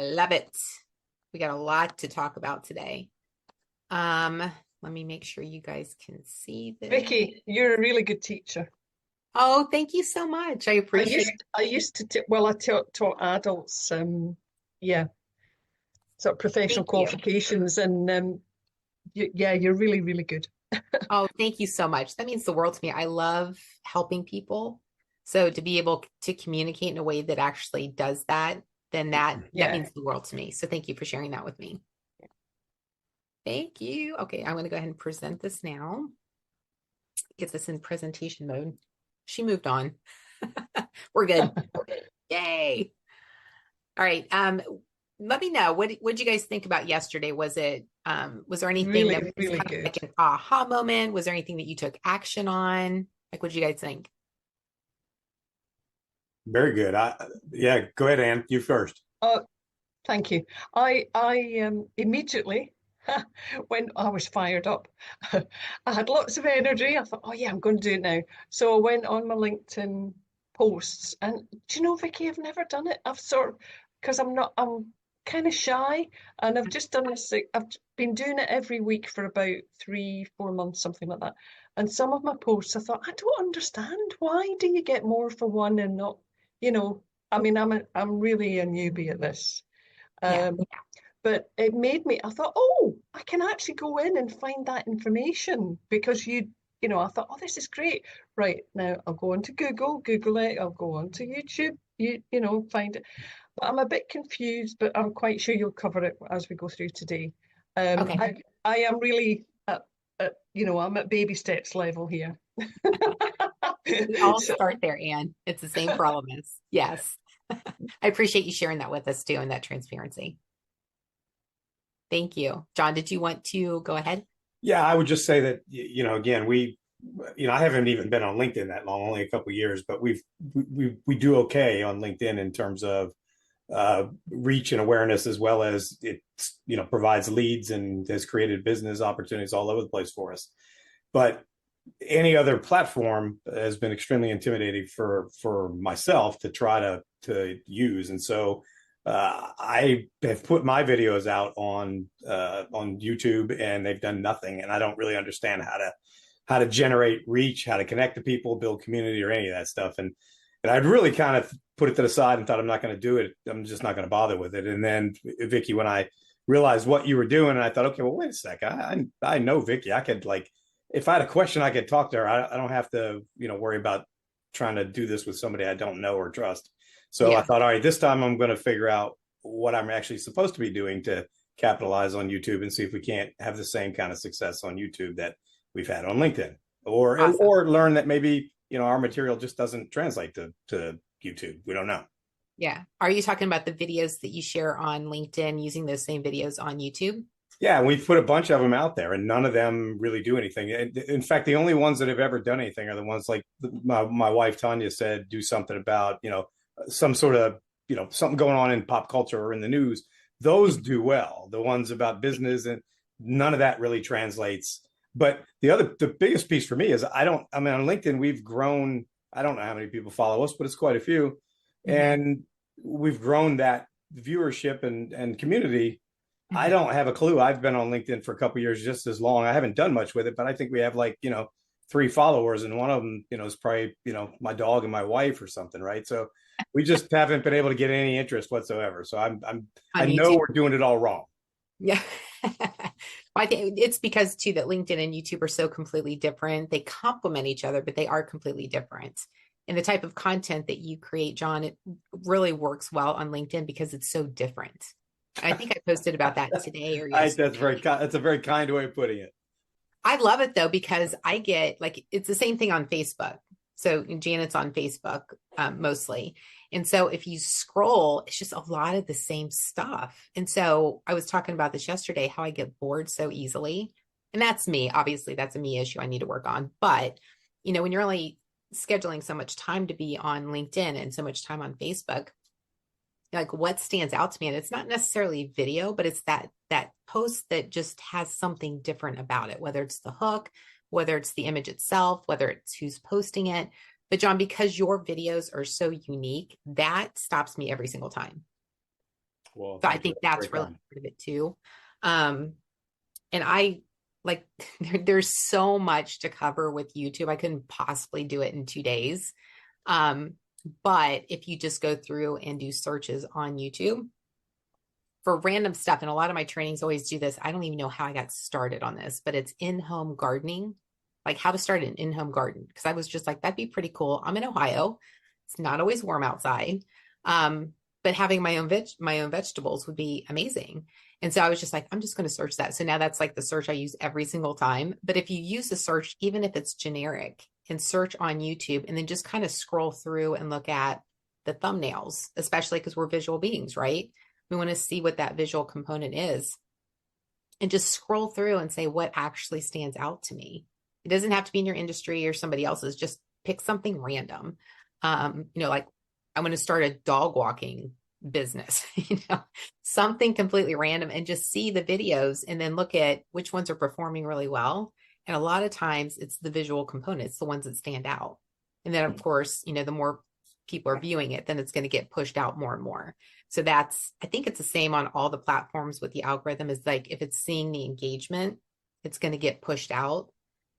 I love it. We got a lot to talk about today. Let me make sure you guys can see this. Vicki, you're a really good teacher. Oh, thank you so much. I I appreciate used it. I used to well, I taught adults, yeah, sort of professional Thank you. qualifications, and yeah, you're really, really good. Oh, thank you so much. That means the world to me. I love helping people. So to be able to communicate in a way that actually does that, then that Yeah. means the world to me. So thank you for sharing that with me. Thank you. Okay, I'm going to go ahead and present this now. Get this in presentation mode. She moved on. We're good. Yay. All right. Let me know what you guys think about yesterday. Was there anything that Really, was really kind of like good. an aha moment? Was there anything that you took action on? Like, what did you guys think? Very good. Yeah, go ahead, Ann. You first. Oh, thank you. I immediately when I was fired up, I had lots of energy. I thought, oh yeah, I'm going to do it now. So I went on my LinkedIn posts, and do you know, Vicky, I've never done it. I've sort of because I'm kind of shy, and I've just done this. I've been doing it every week for about 3, 4 months, something like that. And some of my posts, I thought, I don't understand. Why do you get more for one and not, you know? I mean, I'm really a newbie at this. Yeah. Um, but it made me, I thought, oh, I can actually go in and find that information because I thought, oh, this is great. Right, now I'll go onto Google it, I'll go onto YouTube, find it. But I'm a bit confused, but I'm quite sure you'll cover it as we go through today. Okay. I am really I'm at baby steps level here. We all So, start there, Anne. It's the same for all of us. Yes. I appreciate you sharing that with us too and that transparency. Thank you. John, did you want to go ahead? Yeah, I would just say that again, I haven't even been on LinkedIn that long, only a couple of years, but we do okay on LinkedIn in terms of reach and awareness, as well as it provides leads and has created business opportunities all over the place for us. But any other platform has been extremely intimidating for myself to try to use, and so I have put my videos out on YouTube, and they've done nothing, and I don't really understand how to generate reach, how to connect to people, build community, or any of that stuff. And I'd really kind of put it to the side and thought, I'm not going to do it. I'm just not going to bother with it. And then Vicki, when I realized what you were doing, and I thought, okay, well, wait a sec. I know Vicki. I could, like, if I had a question, I could talk to her. I don't have to, worry about trying to do this with somebody I don't know or trust. So I Yeah. thought, all right, this time I'm going to figure out what I'm actually supposed to be doing to capitalize on YouTube and see if we can't have the same kind of success on YouTube that we've had on LinkedIn, Awesome. or learn that maybe our material just doesn't translate to YouTube. We don't know. Yeah. Are you talking about the videos that you share on LinkedIn using those same videos on YouTube? Yeah, we've put a bunch of them out there, and none of them really do anything. In fact, the only ones that have ever done anything are the ones like my wife Tanya said, do something about some sort of something going on in pop culture or in the news. Those do well. The ones about business, and none of that really translates. But the biggest piece for me is I mean, on LinkedIn we've grown. I don't know how many people follow us, but it's quite a few, Mhm. and we've grown that viewership and community. I Mhm. don't have a clue. I've been on LinkedIn for a couple of years, just as long. I haven't done much with it, but I think we have, like, 3 followers, and one of them, is probably, my dog and my wife or something, right? So we just haven't been able to get any interest whatsoever. So I On know YouTube. we're doing it all wrong. Yeah. I think it's because too that LinkedIn and YouTube are so completely different. They complement each other, but they are completely different. And the type of content that you create, John, it really works well on LinkedIn because it's so different. I think I posted about that today or yesterday. That's a very kind way of putting it. I love it though, because I get like, it's the same thing on Facebook. So Janet's on Facebook mostly. And so if you scroll, it's just a lot of the same stuff. And so I was talking about this yesterday, how I get bored so easily. And that's me. Obviously, that's a me issue I need to work on. But, when you're only scheduling so much time to be on LinkedIn and so much time on Facebook, like what stands out to me, and it's not necessarily video, but it's that post that just has something different about it, whether it's the hook, whether it's the image itself, whether it's who's posting it. But John, because your videos are so unique, that stops me every single time. Well, So I thank you. think That's that's very really kind. part of it too. And I like there's so much to cover with YouTube. I couldn't possibly do it in 2 days. Um, but if you just go through and do searches on YouTube for random stuff, and a lot of my trainings always do this. I don't even know how I got started on this, but it's in-home gardening, like how to start an in-home garden. Because I was just like, that'd be pretty cool. I'm in Ohio. It's not always warm outside. But having my own vegetables would be amazing. And so I was just like, I'm just going to search that. So now that's like the search I use every single time. But if you use the search, even if it's generic, and search on YouTube and then just kind of scroll through and look at the thumbnails, especially because we're visual beings, right? We want to see what that visual component is and just scroll through and say what actually stands out to me. It doesn't have to be in your industry or somebody else's, just pick something random. Like I'm going to start a dog walking business, something completely random, and just see the videos and then look at which ones are performing really well. And a lot of times it's the visual components, the ones that stand out. And then of course, the more people are viewing it, then it's going to get pushed out more and more. So I think it's the same on all the platforms with the algorithm, is like, if it's seeing the engagement, it's going to get pushed out.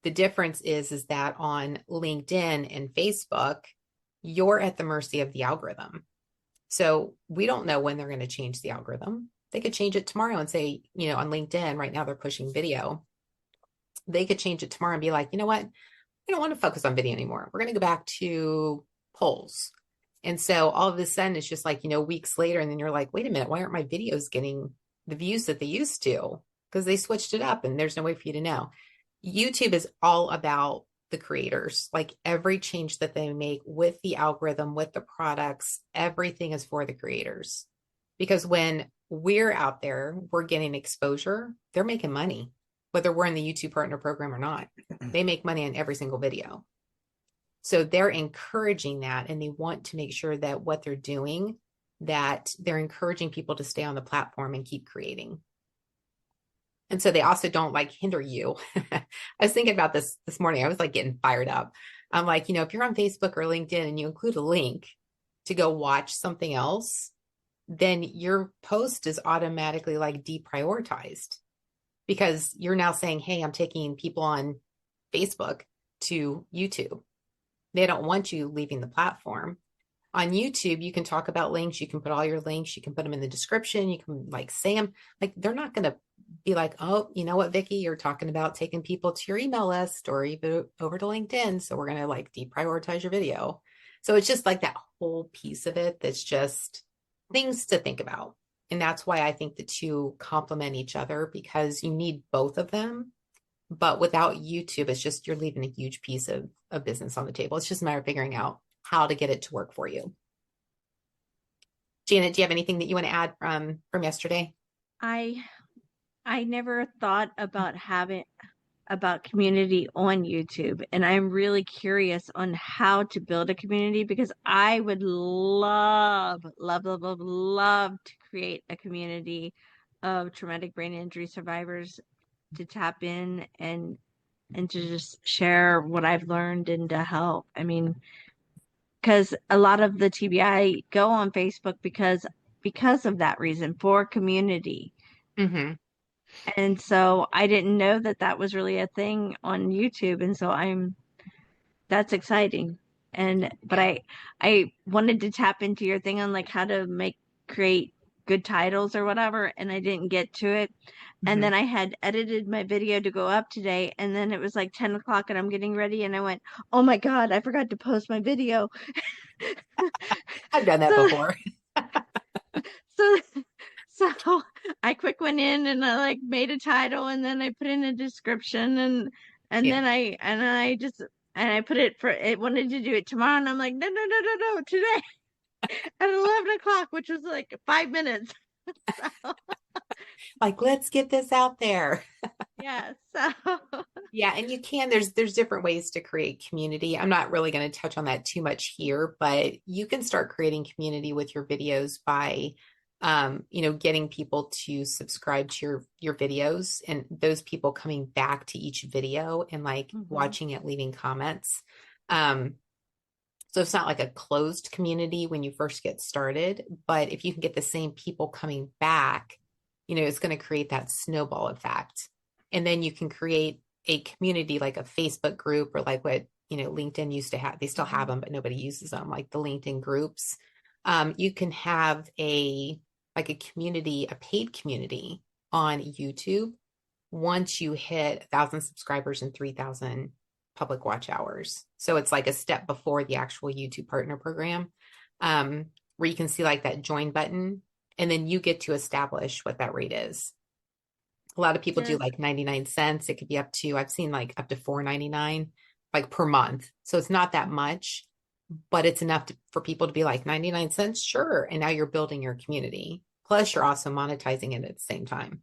The difference is that on LinkedIn and Facebook, you're at the mercy of the algorithm. So we don't know when they're going to change the algorithm. They could change it tomorrow and say, on LinkedIn right now, they're pushing video. They could change it tomorrow and be like, you know what? We don't want to focus on video anymore. We're going to go back to polls. And so all of a sudden it's just like, weeks later, and then you're like, wait a minute, why aren't my videos getting the views that they used to? Because they switched it up and there's no way for you to know. YouTube is all about the creators. Like every change that they make with the algorithm, with the products, everything is for the creators. Because when we're out there, we're getting exposure, they're making money, whether we're in the YouTube partner program or not. They make money on every single video. So they're encouraging that, and they want to make sure that what they're doing, that they're encouraging people to stay on the platform and keep creating. And so they also don't like hinder you. I was thinking about this morning. I was like getting fired up. I'm like, if you're on Facebook or LinkedIn and you include a link to go watch something else, then your post is automatically like deprioritized, because you're now saying, hey, I'm taking people on Facebook to YouTube. They don't want you leaving the platform. On YouTube, you can talk about links. You can put all your links. You can put them in the description. You can like say them. Like they're not going to be like, oh, you know what, Vicki, you're talking about taking people to your email list or even over to LinkedIn. So we're going to like deprioritize your video. So it's just like that whole piece of it that's just things to think about. And that's why I think the two complement each other, because you need both of them. But without YouTube, it's just you're leaving a huge piece of business on the table. It's just a matter of figuring out how to get it to work for you. Janet, do you have anything that you want to add from yesterday? I never thought about community on YouTube, and I'm really curious on how to build a community, because I would love to create a community of traumatic brain injury survivors to tap in and to just share what I've learned and to help. I mean, because a lot of the TBI go on Facebook because of that reason, for community. Mm-hmm. And so I didn't know that was really a thing on YouTube. And so that's exciting. But I wanted to tap into your thing on like how to create good titles or whatever, and I didn't get to it. And then I had edited my video to go up today, and then it was like 10 o'clock and I'm getting ready, and I went, oh my God, I forgot to post my video. I've done that So- before. So I quick went in and I like made a title, and then I put in a description, and then I put it wanted to do it tomorrow, and I'm like, no, today at 11 o'clock, which was like 5 minutes. So, Like, let's get this out there. yeah. So Yeah, and there's different ways to create community. I'm not really going to touch on that too much here, but you can start creating community with your videos by getting people to subscribe to your videos, and those people coming back to each video and like watching it, leaving comments. So it's not like a closed community when you first get started, but if you can get the same people coming back, it's going to create that snowball effect. And then you can create a community like a Facebook group, or like what, LinkedIn used to have. They still have them, but nobody uses them, like the LinkedIn groups. You can have a community, a paid community on YouTube once you hit 1,000 subscribers and 3,000 public watch hours. So it's like a step before the actual YouTube partner program, where you can see like that join button, and then you get to establish what that rate is. A lot of people do like 99 cents. It could be up to, I've seen like up to $4.99 like per month. So it's not that much, but it's enough for people to be like 99 cents. Sure. And now you're building your community. Plus you're also monetizing it at the same time.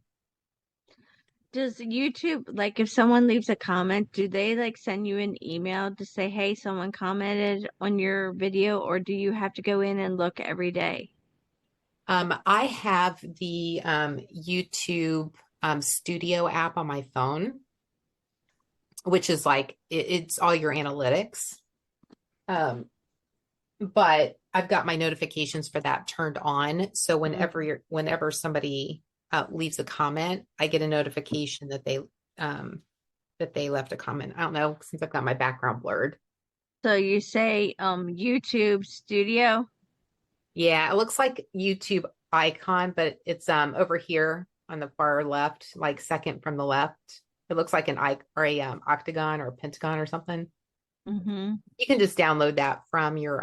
Does YouTube, like if someone leaves a comment, do they like send you an email to say, hey, someone commented on your video, or do you have to go in and look every day? I have the YouTube Studio app on my phone, which is like, it's all your analytics. But I've got my notifications for that turned on. So whenever somebody leaves a comment, I get a notification that they left a comment. I don't know, since I've got my background blurred. So you say YouTube Studio? Yeah, it looks like YouTube icon, but it's over here on the far left, like second from the left. It looks like an octagon or a pentagon or something. Mm-hmm. You can just download that from your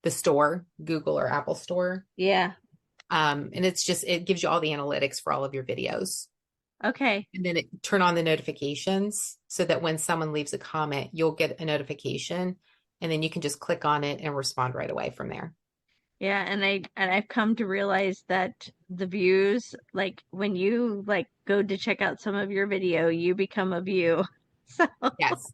the store, Google or Apple store. Yeah. And it gives you all the analytics for all of your videos. Okay. And then turn on the notifications so that when someone leaves a comment, you'll get a notification, and then you can just click on it and respond right away from there. Yeah, and I've come to realize that the views, like when you like go to check out some of your video, you become a view. So Yes.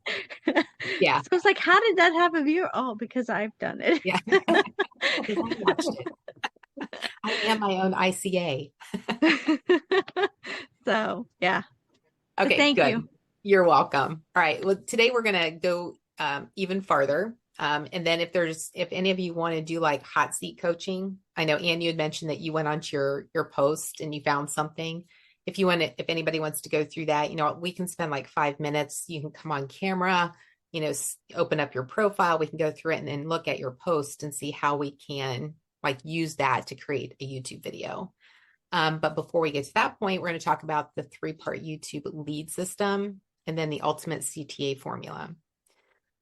Yeah. So it's like, how did that have a view? Oh, because I've done it. Yeah. Because I watched it. I am my own ICA. So yeah. Okay, but thank good. you. You're welcome. All right. Well, today we're going to go even farther. And then if any of you want to do like hot seat coaching, I know Ann, you had mentioned that you went onto your post and you found something. If anybody wants to go through that, we can spend like 5 minutes. You can come on camera, open up your profile. We can go through it and then look at your post and see how we can like use that to create a YouTube video. But before we get to that point, we're going to talk about the 3-part YouTube lead system and then the ultimate CTA formula.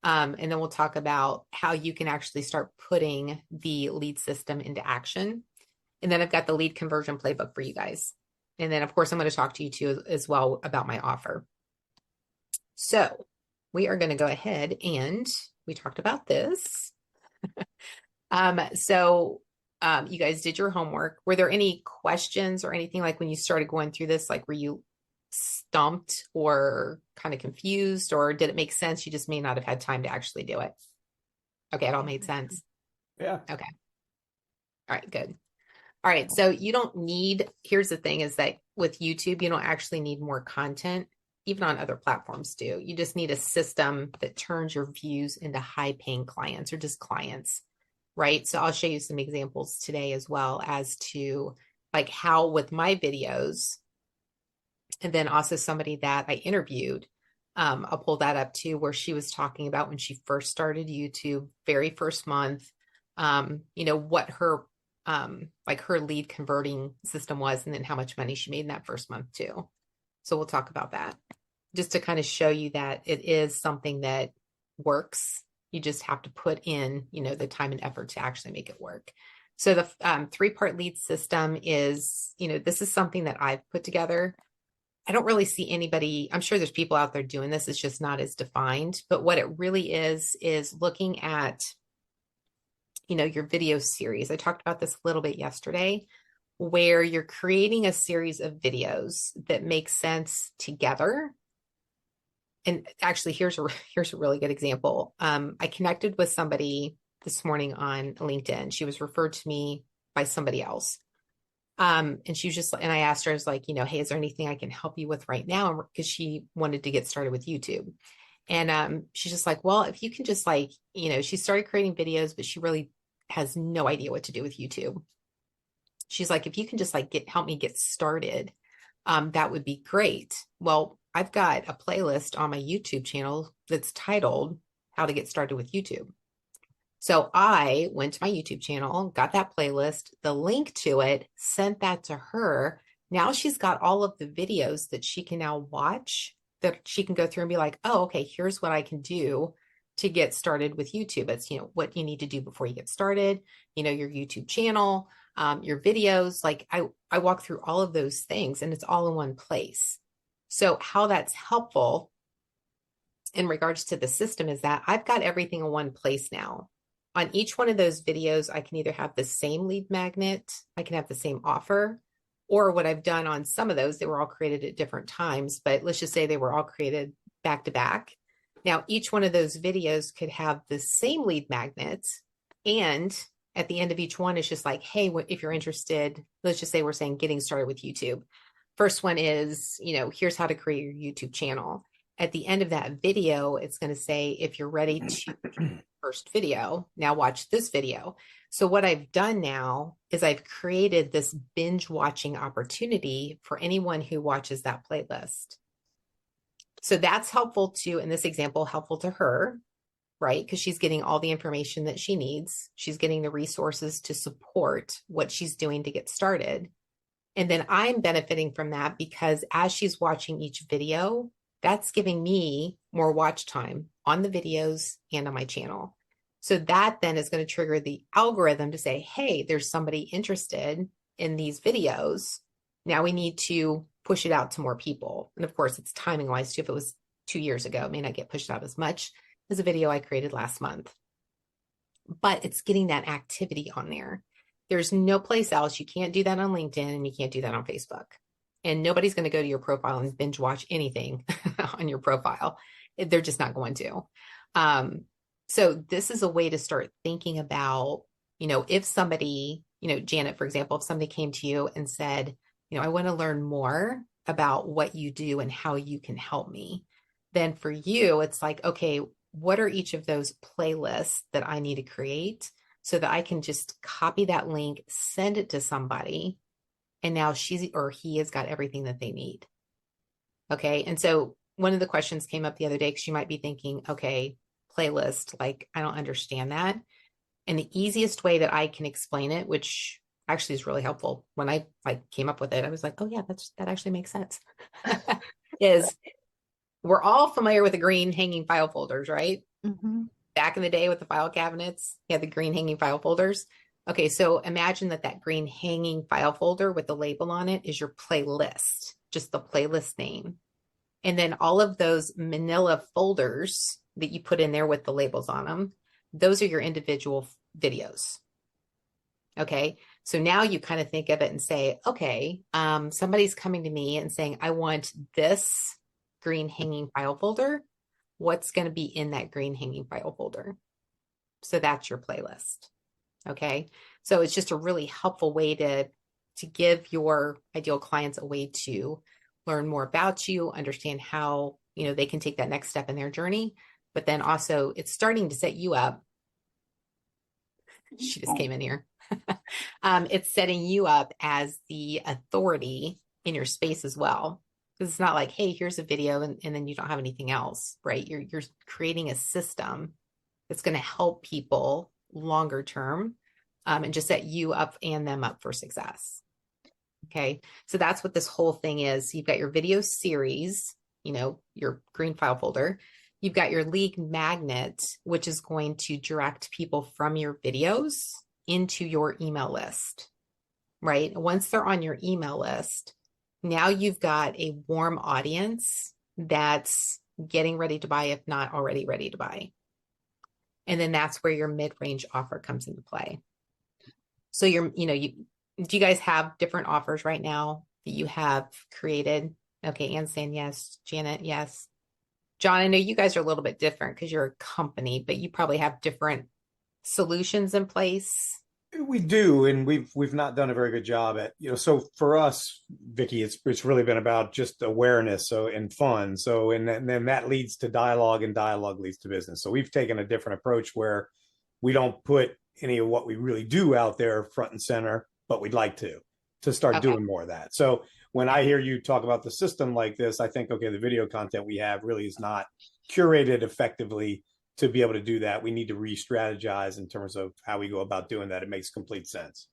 And then we'll talk about how you can actually start putting the lead system into action. And then I've got the lead conversion playbook for you guys. And then, of course, I'm going to talk to you too as well about my offer. So we are going to go ahead and we talked about this. You guys did your homework. Were there any questions or anything like when you started going through this, like were you stumped or kind of confused, or did it make sense? You just may not have had time to actually do it. Okay. It all made sense. Yeah. Okay. All right, good. All right. So here's the thing is that with YouTube, you don't actually need more content. Even on other platforms do. You just need a system that turns your views into high paying clients or just clients. Right. So I'll show you some examples today as well as to like how with my videos, and then also somebody that I interviewed, I'll pull that up too, where she was talking about when she first started YouTube, very first month, what her her lead converting system was, and then how much money she made in that first month too. So we'll talk about that just to kind of show you that it is something that works. You just have to put in, the time and effort to actually make it work. So the 3-part lead system is, this is something that I've put together. I don't really see anybody, I'm sure there's people out there doing this. It's just not as defined, but what it really is looking at, your video series. I talked about this a little bit yesterday, where you're creating a series of videos that make sense together. And actually, here's a really good example. I connected with somebody this morning on LinkedIn. She was referred to me by somebody else. And she was and I asked her, I was like, hey, is there anything I can help you with right now? Because she wanted to get started with YouTube. And she's just like, well, if you can just like, she started creating videos, but she really has no idea what to do with YouTube. She's like, if you can just like help me get started, that would be great. Well, I've got a playlist on my YouTube channel that's titled How to Get Started with YouTube. So I went to my YouTube channel, got that playlist, the link to it, sent that to her. Now she's got all of the videos that she can now watch, that she can go through and be like, oh, okay, here's what I can do to get started with YouTube. It's, what you need to do before you get started, your YouTube channel, your videos. Like I walk through all of those things and it's all in one place. So how that's helpful in regards to the system is that I've got everything in one place now. On each one of those videos, I can either have the same lead magnet, I can have the same offer, or what I've done on some of those, they were all created at different times, but let's just say they were all created back to back. Now, each one of those videos could have the same lead magnet, and at the end of each one, it's just like, hey, if you're interested, let's just say we're saying getting started with YouTube. First one is, here's how to create your YouTube channel. At the end of that video, it's going to say, if you're ready to first video, now watch this video. So what I've done now is I've created this binge watching opportunity for anyone who watches that playlist. So that's helpful to, in this example, helpful to her, right? Because she's getting all the information that she needs. She's getting the resources to support what she's doing to get started. And then I'm benefiting from that because as she's watching each video, that's giving me more watch time on the videos and on my channel. So that then is going to trigger the algorithm to say, hey, there's somebody interested in these videos. Now we need to push it out to more people. And of course, it's timing wise too. If it was 2 years ago, it may not get pushed out as much as a video I created last month. But it's getting that activity on there. There's no place else. You can't do that on LinkedIn and you can't do that on Facebook. And nobody's going to go to your profile and binge watch anything on your profile. They're just not going to. So this is a way to start thinking about, if somebody, Janet, for example, if somebody came to you and said, I want to learn more about what you do and how you can help me. Then for you, it's like, okay, what are each of those playlists that I need to create so that I can just copy that link, send it to somebody, and now she or he has got everything that they need. Okay. And so one of the questions came up the other day because you might be thinking, okay, playlist, like, I don't understand that. And the easiest way that I can explain it, which actually is really helpful when I came up with it, I was like, oh yeah, that actually makes sense, is we're all familiar with the green hanging file folders, right? Mm-hmm. Back in the day with the file cabinets, you had the green hanging file folders. Okay, so imagine that green hanging file folder with the label on it is your playlist, just the playlist name. And then all of those manila folders that you put in there with the labels on them, those are your individual videos. Okay, so now you kind of think of it and say, okay, somebody's coming to me and saying, I want this green hanging file folder. What's going to be in that green hanging file folder? So that's your playlist. Okay, so it's just a really helpful way to give your ideal clients a way to learn more about you, understand how they can take that next step in their journey, but then also it's starting to set you up. She just came in here. It's setting you up as the authority in your space as well. Because it's not like, hey, here's a video and then you don't have anything else, right? You're creating a system that's going to help people longer term and just set you up and them up for success. Okay, so that's what this whole thing is. You've got your video series, your green file folder. You've got your lead magnet, which is going to direct people from your videos into your email list, right? Once they're on your email list, now you've got a warm audience that's getting ready to buy, if not already ready to buy. And then that's where your mid-range offer comes into play. So do you guys have different offers right now that you have created? Okay, Anne's saying yes. Janet, yes. John, I know you guys are a little bit different because you're a company, but you probably have different solutions in place. We do, and we've not done a very good job at, so for us, Vicki, it's really been about just awareness, so and fun. So and then that leads to dialogue, and dialogue leads to business. So we've taken a different approach where we don't put any of what we really do out there front and center, but we'd like to start Okay. doing more of that. So when I hear you talk about the system like this, I think, okay, the video content we have really is not curated effectively to be able to do that. We need to re-strategize in terms of how we go about doing that. It makes complete sense.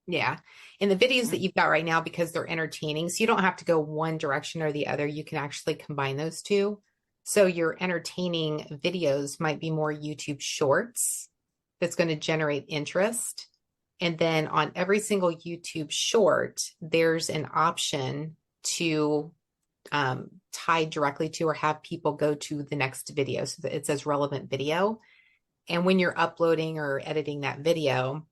Yeah. And the videos that you've got right now, because they're entertaining, so you don't have to go one direction or the other. You can actually combine those two. So your entertaining videos might be more YouTube shorts that's going to generate interest. And then on every single YouTube short, there's an option to tie directly to or have people go to the next video. So that it says relevant video. And when you're uploading or editing that video,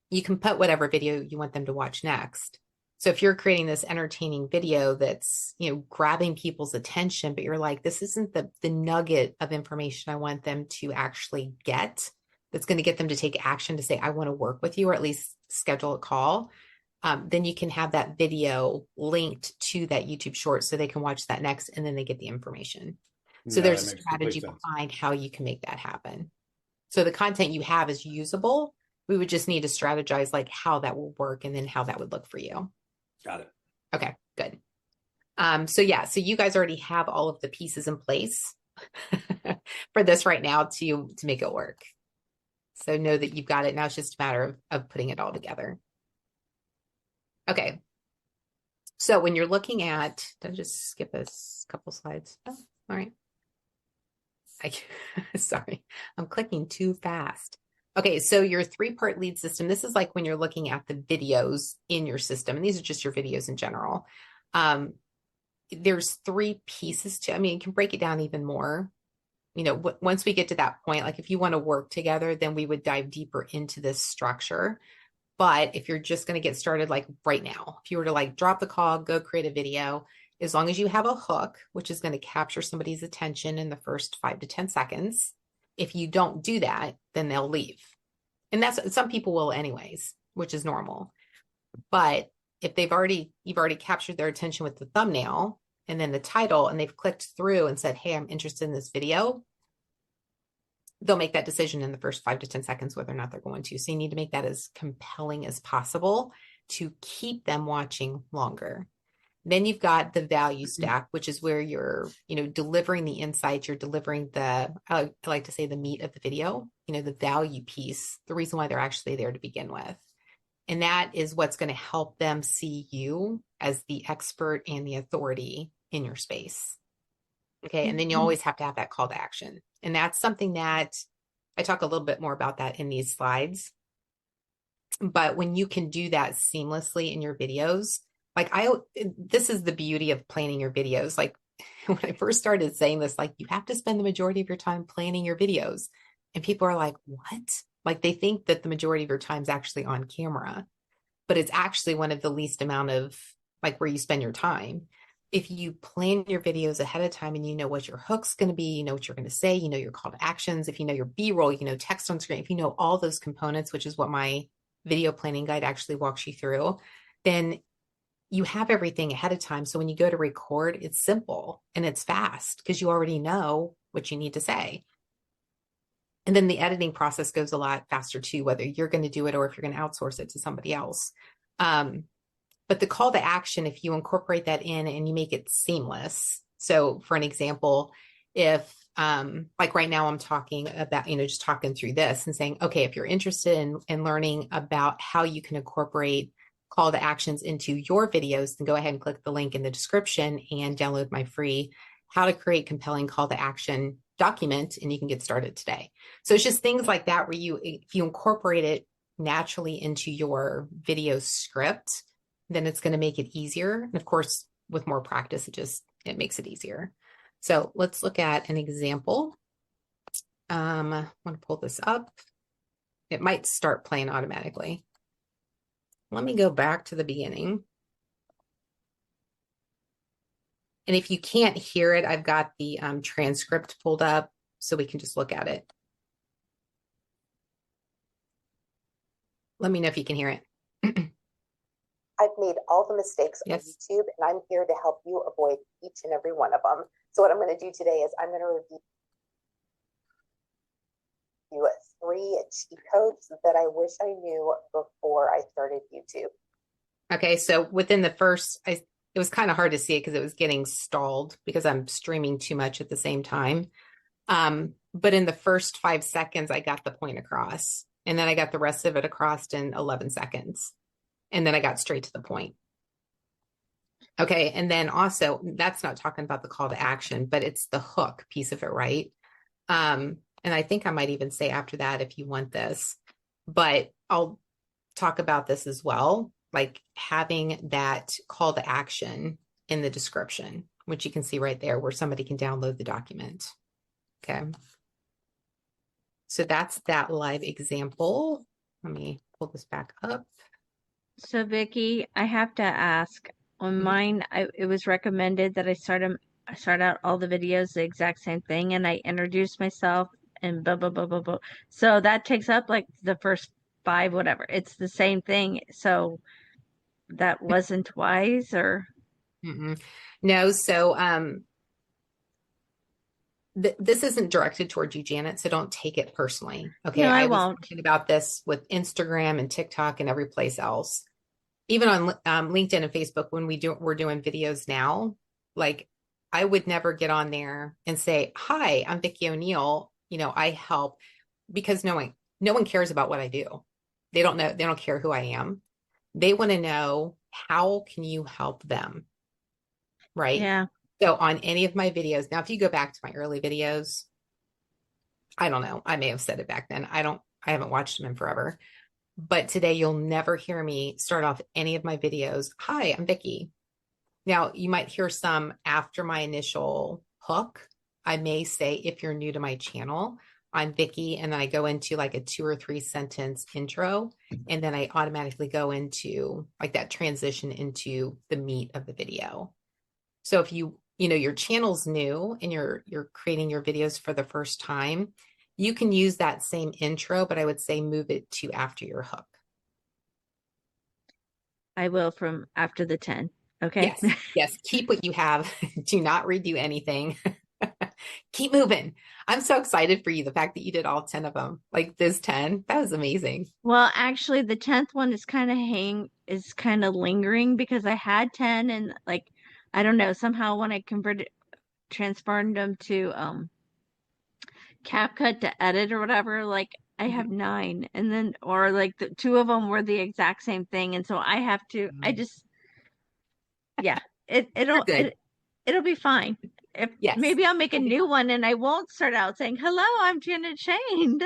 you can put whatever video you want them to watch next. So if you're creating this entertaining video that's, grabbing people's attention, but you're like, this isn't the nugget of information I want them to actually get, that's going to get them to take action to say, I want to work with you, or at least schedule a call. Then you can have that video linked to that YouTube short so they can watch that next, and then they get the information. So there's a strategy behind how you can make that happen. So the content you have is usable. We would just need to strategize like how that will work and then how that would look for you. Got it. Okay, good. So you guys already have all of the pieces in place for this right now to make it work. So know that you've got it. Now it's just a matter of putting it all together. Okay. So when you're looking at, did I just skip a couple slides? Oh, all right. Sorry, I'm clicking too fast. Okay, so your 3-part lead system, this is like when you're looking at the videos in your system, and these are just your videos in general. There's 3 pieces to, you can break it down even more. Once we get to that point, like if you want to work together, then we would dive deeper into this structure. But if you're just going to get started like right now, if you were to like drop the call, go create a video, as long as you have a hook, which is going to capture somebody's attention in the first 5 to 10 seconds, if you don't do that, then they'll leave. And that's, some people will anyways, which is normal. But if you've already captured their attention with the thumbnail and then the title, and they've clicked through and said, hey, I'm interested in this video, they'll make that decision in the first 5 to 10 seconds, whether or not they're going to. So you need to make that as compelling as possible to keep them watching longer. Then you've got the value stack, which is where you're, delivering the insights, you're delivering I like to say the meat of the video, the value piece, the reason why they're actually there to begin with. And that is what's going to help them see you as the expert and the authority in your space. Okay. And then you always have to have that call to action. And that's something that I talk a little bit more about that in these slides. But when you can do that seamlessly in your videos, this is the beauty of planning your videos. Like when I first started saying this, like you have to spend the majority of your time planning your videos. And people are like, what? Like they think that the majority of your time is actually on camera, but it's actually one of the least amount of like where you spend your time. If you plan your videos ahead of time and you know what your hook's going to be, you know what you're going to say, you know your call to actions, if you know your B-roll, you know text on screen, if you know all those components, which is what my video planning guide actually walks you through, then you have everything ahead of time. So when you go to record, it's simple and it's fast because you already know what you need to say. And then the editing process goes a lot faster too, whether you're going to do it or if you're going to outsource it to somebody else. But the call to action, if you incorporate that in and you make it seamless. So for an example, if like right now I'm talking about, just talking through this and saying, okay, if you're interested in learning about how you can incorporate call to actions into your videos, then go ahead and click the link in the description and download my free How to Create Compelling Call to Action document, and you can get started today. So it's just things like that where if you incorporate it naturally into your video script, then it's going to make it easier. And of course, with more practice, it makes it easier. So let's look at an example. I want to pull this up. It might start playing automatically. Let me go back to the beginning. And if you can't hear it, I've got the transcript pulled up so we can just look at it. Let me know if you can hear it. I've made all the mistakes on Yes. YouTube, and I'm here to help you avoid each and every one of them. So what I'm going to do today is I'm going to review 3 cheat codes that I wish I knew before I started YouTube. Okay, so within the first, it was kind of hard to see it because it was getting stalled because I'm streaming too much at the same time. But in the first 5 seconds, I got the point across, and then I got the rest of it across in 11 seconds. And then I got straight to the point. Okay, and then also, that's not talking about the call to action, but it's the hook piece of it, right? And I think I might even say after that if you want this, but I'll talk about this as well, like having that call to action in the description, which you can see right there where somebody can download the document. Okay. So that's that live example. Let me pull this back up. So Vicki, I have to ask, on mine, it was recommended that I start out all the videos the exact same thing, and I introduce myself and blah, blah, blah, blah, blah. So that takes up like the first 5, whatever. It's the same thing. So that wasn't wise, or? No, so this isn't directed towards you, Janet, so don't take it personally. Okay, No, I was won't. thinking about this with Instagram and TikTok and every place else. Even on LinkedIn and Facebook, when we're doing videos now, like I would never get on there and say, "Hi, I'm Vicki O'Neill. I help," because no one cares about what I do. They don't know. They don't care who I am. They want to know, how can you help them, right? Yeah. So on any of my videos now, if you go back to my early videos, I don't know. I may have said it back then. I haven't watched them in forever. But today you'll never hear me start off any of my videos, "Hi, I'm Vicki." Now, you might hear some after my initial hook. I may say, if you're new to my channel, "I'm Vicki," and then I go into like a 2 or 3 sentence intro, and then I automatically go into like that transition into the meat of the video. So if your channel's new and you're creating your videos for the first time, you can use that same intro, but I would say move it to after your hook. I will from after the 10. Okay. Yes. Keep what you have. Do not redo anything. Keep moving. I'm so excited for you. The fact that you did all 10 of them, like this 10, that was amazing. Well, actually, the 10th one is kind of lingering because I had 10, and like, I don't know, somehow when I transferred them to CapCut to edit or whatever, like I have 9, and then, or like the 2 of them were the exact same thing, and so I have to, yeah, it'll be fine. Yes. Maybe I'll make a new one and I won't start out saying, "Hello, I'm Janet Shane."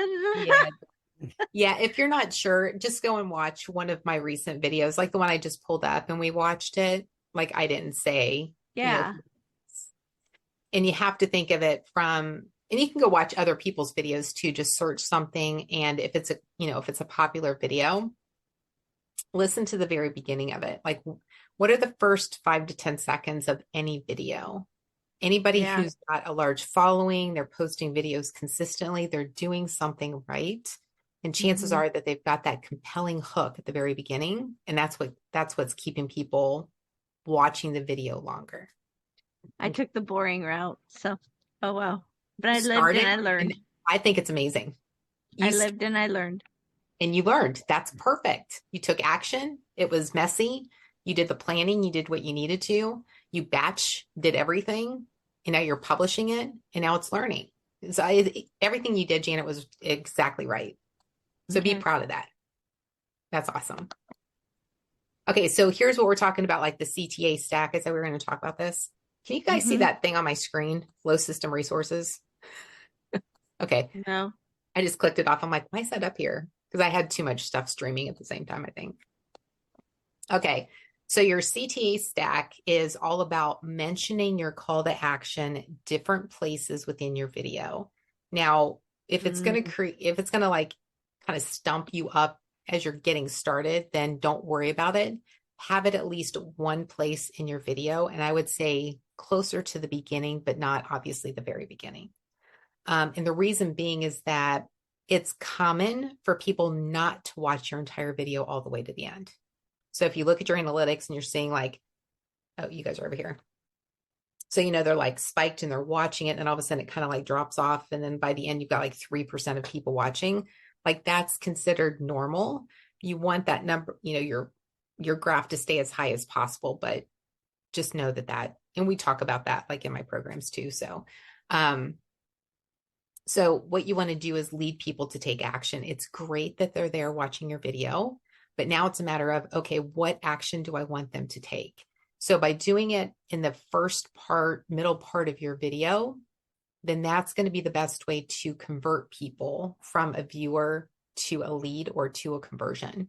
Yeah, if you're not sure, just go and watch one of my recent videos, like the one I just pulled up and we watched it. Like I didn't say, Yeah. And you have to think of it from, and you can go watch other people's videos too, just search something. And if it's a popular video, listen to the very beginning of it. Like, what are the first 5 to 10 seconds of any video? Anybody who's got a large following, they're posting videos consistently, they're doing something right. And chances are that they've got that compelling hook at the very beginning. And that's what's keeping people watching the video longer. I took the boring route. So, oh well. But I lived and I learned. And I think it's amazing. I lived and I learned. And you learned. That's perfect. You took action. It was messy. You did the planning. You did what you needed to. You did everything. And now you're publishing it. And now it's learning. So everything you did, Janet, was exactly right. So be proud of that. That's awesome. Okay, so here's what we're talking about, like the CTA stack. I said we were going to talk about this. Can you guys see that thing on my screen? Flow system resources. Okay. No. I just clicked it off. I'm like, why is that up here? Because I had too much stuff streaming at the same time, I think. Okay. So your CTA stack is all about mentioning your call to action different places within your video. Now, if it's going to like kind of stump you up as you're getting started, then don't worry about it. Have it at least one place in your video. And I would say closer to the beginning, but not obviously the very beginning. And the reason being is that it's common for people not to watch your entire video all the way to the end. So if you look at your analytics and you're seeing like, oh, you guys are over here. So, they're like spiked and they're watching it, and all of a sudden it kind of like drops off. And then by the end, you've got like 3% of people watching. Like that's considered normal. You want that number, your graph to stay as high as possible, but just know that, and we talk about that like in my programs too. So, so what you want to do is lead people to take action. It's great that they're there watching your video, but now it's a matter of, okay, what action do I want them to take? So by doing it in the middle part of your video, then that's going to be the best way to convert people from a viewer to a lead or to a conversion.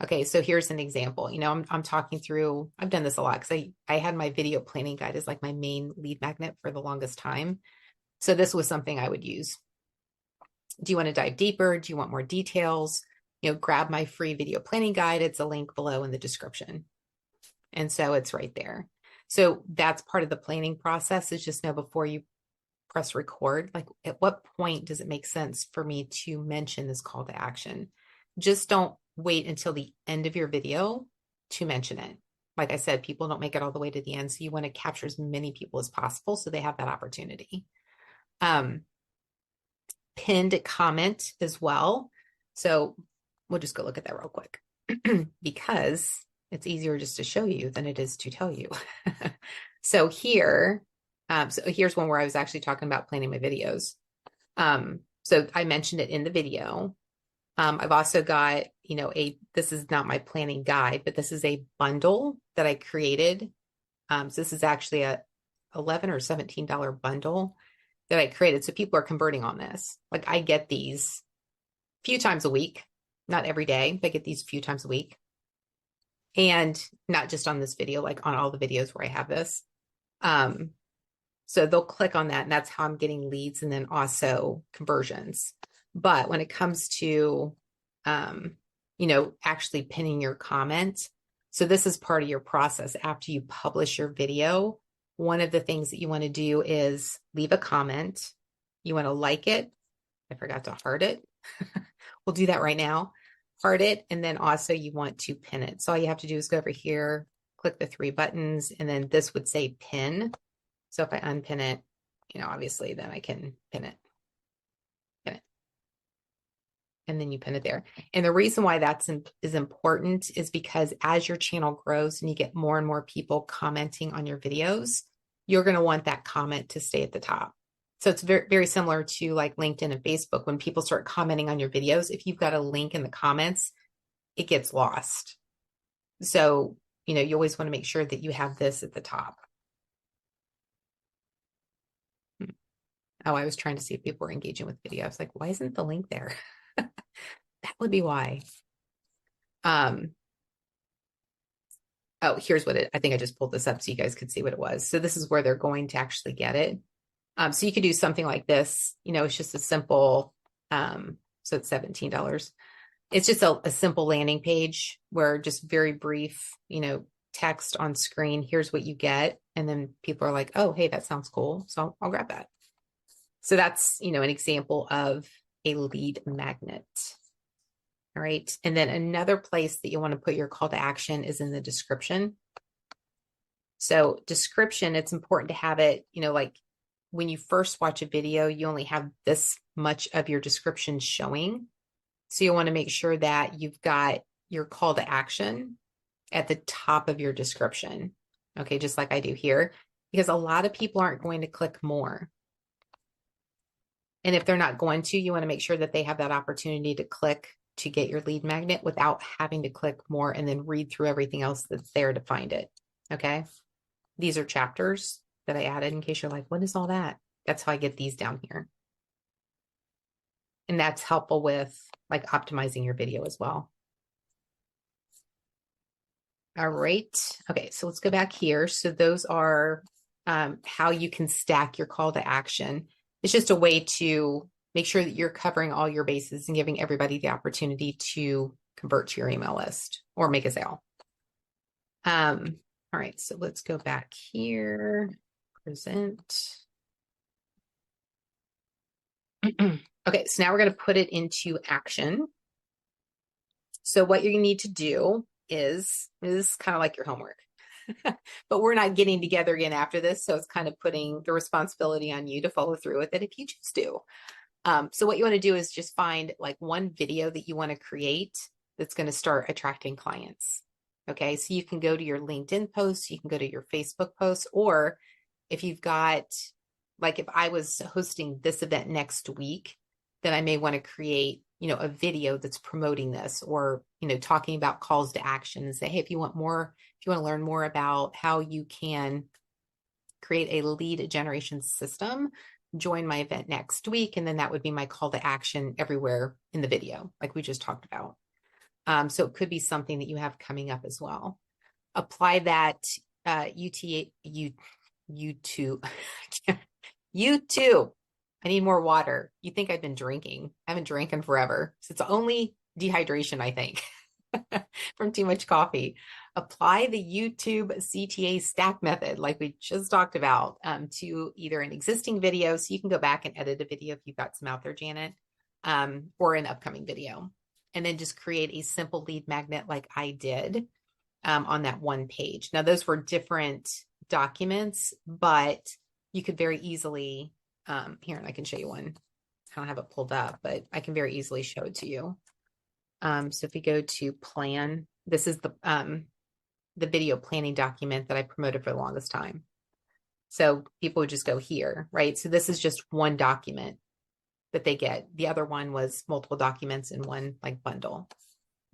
Okay, so here's an example. I'm talking through, I've done this a lot because I had my video planning guide as like my main lead magnet for the longest time. So this was something I would use. Do you want to dive deeper? Do you want more details? Grab my free video planning guide. It's a link below in the description. And so it's right there. So that's part of the planning process, is just know before you press record, like at what point does it make sense for me to mention this call to action? Just don't wait until the end of your video to mention it. Like I said, people don't make it all the way to the end. So you want to capture as many people as possible so they have that opportunity. Pinned comment as well. So we'll just go look at that real quick because it's easier just to show you than it is to tell you. So here's one where I was actually talking about planning my videos. So I mentioned it in the video. I've also got, this is not my planning guide, but this is a bundle that I created. So this is actually a $11 or $17 bundle that I created. So people are converting on this. Like I get these a few times a week, not every day, but I get these a few times a week. And not just on this video, like on all the videos where I have this. So they'll click on that, and that's how I'm getting leads and then also conversions. But when it comes to, actually pinning your comment, so this is part of your process after you publish your video. One of the things that you want to do is leave a comment. You want to like it. I forgot to heart it. We'll do that right now. Heart it, and then also you want to pin it. So all you have to do is go over here, click the 3 buttons, and then this would say pin. So if I unpin it, obviously then I can pin it. And then you pin it there. And the reason why is important is because as your channel grows and you get more and more people commenting on your videos, you're going to want that comment to stay at the top. So it's very, very similar to like LinkedIn and Facebook. When people start commenting on your videos, if you've got a link in the comments, it gets lost. So, you always want to make sure that you have this at the top. Oh, I was trying to see if people were engaging with videos. Like, why isn't the link there? That would be why. Oh, here's what I think I just pulled this up so you guys could see what it was. So this is where they're going to actually get it. So you could do something like this. It's just a simple, so it's $17. It's just a simple landing page where just very brief, text on screen. Here's what you get. And then people are like, oh, hey, that sounds cool. So I'll grab that. So that's, an example of a lead magnet. All right. And then another place that you want to put your call to action is in the description. So description, it's important to have it, like when you first watch a video, you only have this much of your description showing. So you want to make sure that you've got your call to action at the top of your description. Okay, just like I do here, because a lot of people aren't going to click more. And if they're not going to, you want to make sure that they have that opportunity to click to get your lead magnet without having to click more and then read through everything else that's there to find it. Okay. These are chapters that I added in case you're like, what is all that? That's how I get these down here. And that's helpful with like optimizing your video as well. All right. Okay. So let's go back here. So those are how you can stack your call to action. It's just a way to make sure that you're covering all your bases and giving everybody the opportunity to convert to your email list or make a sale. All right, so let's go back here, present. Okay, so now we're going to put it into action. So what you're going to need to do is kind of like your homework, but we're not getting together again after this. So it's kind of putting the responsibility on you to follow through with it if you choose to. So what you want to do is just find like one video that you want to create that's going to start attracting clients. Okay, so you can go to your LinkedIn posts, you can go to your Facebook posts, or if you've got, like if I was hosting this event next week, then I may want to create, a video that's promoting this, or, talking about calls to action and say, hey, if you want to learn more about how you can create a lead generation system, join my event next week. And then that would be my call to action everywhere in the video, like we just talked about. So it could be something that you have coming up as well. Apply that YouTube. YouTube. I need more water. You think I've been drinking? I haven't drank in forever. So it's only dehydration, I think, from too much coffee. Apply the YouTube CTA stack method, like we just talked about, to either an existing video, so you can go back and edit a video if you've got some out there, Janet, or an upcoming video. And then just create a simple lead magnet like I did on that one page. Now, those were different documents, but you could very easily, here, and I can show you one. I don't have it pulled up, but I can very easily show it to you. So if we go to plan, this is the video planning document that I promoted for the longest time. So people would just go here, right? So this is just one document that they get. The other one was multiple documents in one like bundle.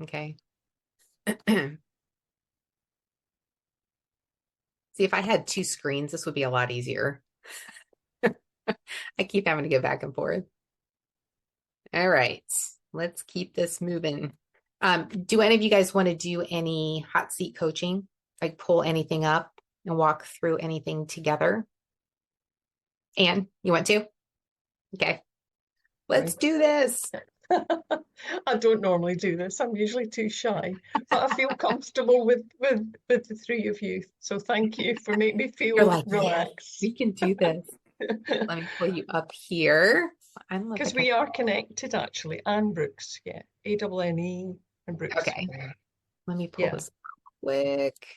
Okay. See, if I had two screens, this would be a lot easier. I keep having to go back and forth. All right, let's keep this moving. Do any of you guys want to do any hot seat coaching? Like pull anything up and walk through anything together? Anne, you want to? Okay, let's do this. I don't normally do this. I'm usually too shy, but I feel comfortable with the three of you. So thank you for making me feel You're like, relaxed. yes, we can do this. Let me pull you up here. Because we are connected, actually. Anne Brooks, yeah. ANNE and Brooks. Okay. Let me pull this quick.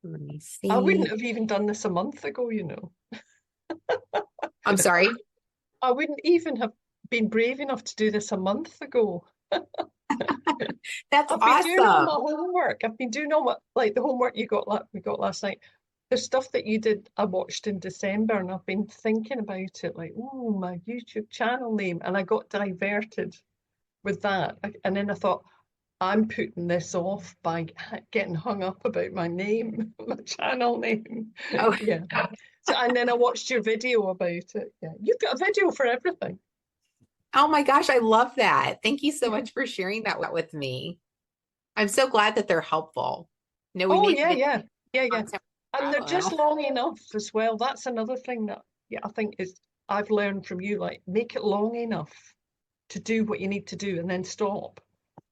Let me see. I wouldn't have even done this a month ago, I'm sorry? I wouldn't even have been brave enough to do this a month ago. That's I've awesome. been doing all my homework. I've been doing all my, like the homework we got last night. The stuff that you did, I watched in December, and I've been thinking about it, like, oh, my YouTube channel name, and I got diverted with that. And then I thought, I'm putting this off by getting hung up about my name, my channel name. Oh. Yeah. So, and then I watched your video about it. Yeah, you've got a video for everything. Oh my gosh, I love that. Thank you so much for sharing that with me. I'm so glad that they're helpful. We yeah. And they're just long enough as well. That's another thing that I think is I've learned from you, like make it long enough to do what you need to do and then stop.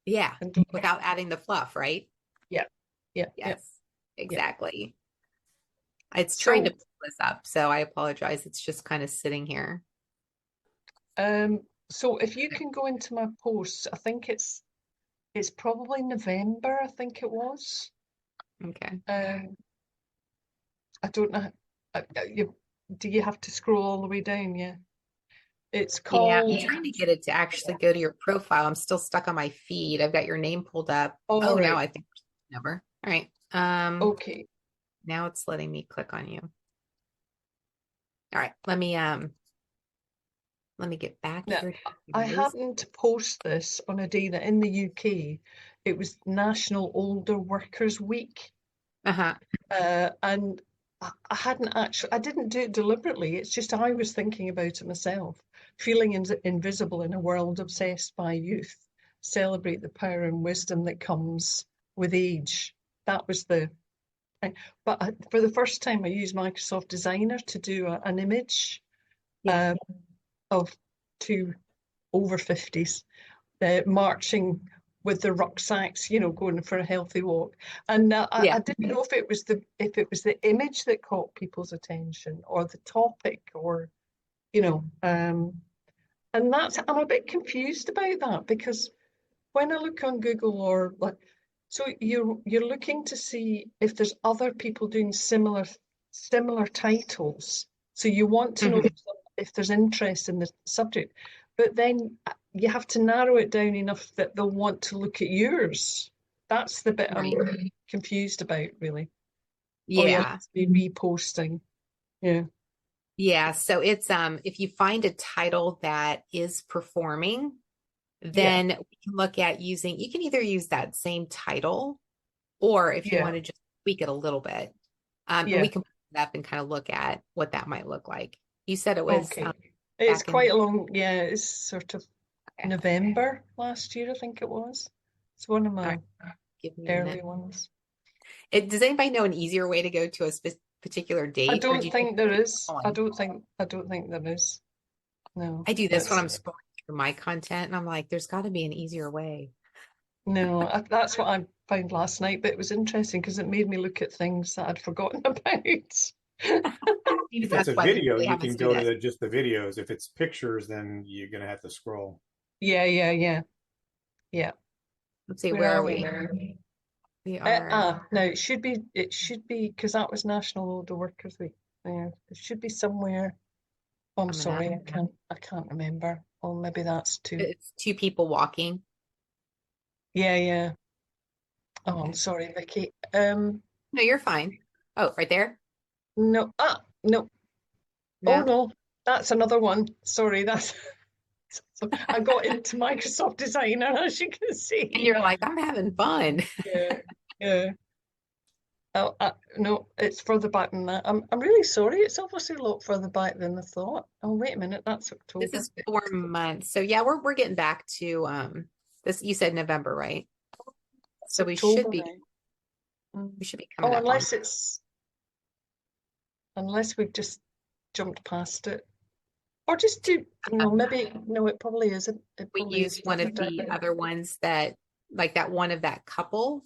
Yeah, without adding the fluff, right? Yeah. Yes, exactly. It's trying to pull this up, so I apologize. It's just kind of sitting here. So if you can go into my posts, I think it's probably November, I think it was. Okay. I don't know. Do you have to scroll all the way down? Yeah. It's called. Yeah, I'm trying to get it to actually go to your profile. I'm still stuck on my feed. I've got your name pulled up. Oh, right. Now I think number. All right. Okay. Now it's letting me click on you. All right. Let me get back here. I happened to post this on a day that in the UK it was National Older Workers Week. And I didn't do it deliberately. It's just I was thinking about it myself. Feeling invisible in a world obsessed by youth. Celebrate the power and wisdom that comes with age. That was the thing. But for the first time, I used Microsoft Designer to do an image of two over 50s marching with their rucksacks, going for a healthy walk. And I didn't know if it was the image that caught people's attention or the topic or you know, and I'm a bit confused about that, because when I look on Google, or like, so you're looking to see if there's other people doing similar titles. So you want to know if there's interest in the subject, but then you have to narrow it down enough that they'll want to look at yours. That's the bit I'm confused about, really. Or you have to be reposting. Yeah. Yeah. So it's if you find a title that is performing, then we can look at using, you can either use that same title, or if you want to just tweak it a little bit, and we can put it up and kind of look at what that might look like. You said it was it's quite a long, it's sort of November last year, I think it was. It's one of my early ones. Does anybody know an easier way to go to a particular date? I don't think there is. I don't think there is. No. I do this when I'm scrolling through my content, and I'm like, there's got to be an easier way. No, that's what I found last night, but it was interesting because it made me look at things that I'd forgotten about. If it's a video, you can go to just the videos. If it's pictures, then you're going to have to scroll. Yeah. Let's see, where are we? We are. No, it should be because that was National Older Workers Week. Yeah, it should be somewhere. Oh, I'm sorry, I can't remember. Oh, maybe that's two. It's two people walking. Yeah. Oh, I'm sorry, Vicki. No, you're fine. Oh, right there? No. No. Oh no, that's another one. Sorry, that's I got into Microsoft Designer, as you can see. And you're like, I'm having fun. Yeah. Oh, no, it's further back than that. I'm really sorry. It's obviously a lot further back than I thought. Oh, wait a minute, that's October. This is 4 months. So yeah, we're getting back to this. You said November, right? So we should be coming up. Unless we've just jumped past it. Or just to, maybe, no, it probably isn't. We use one of the other ones that, like that one of that couple.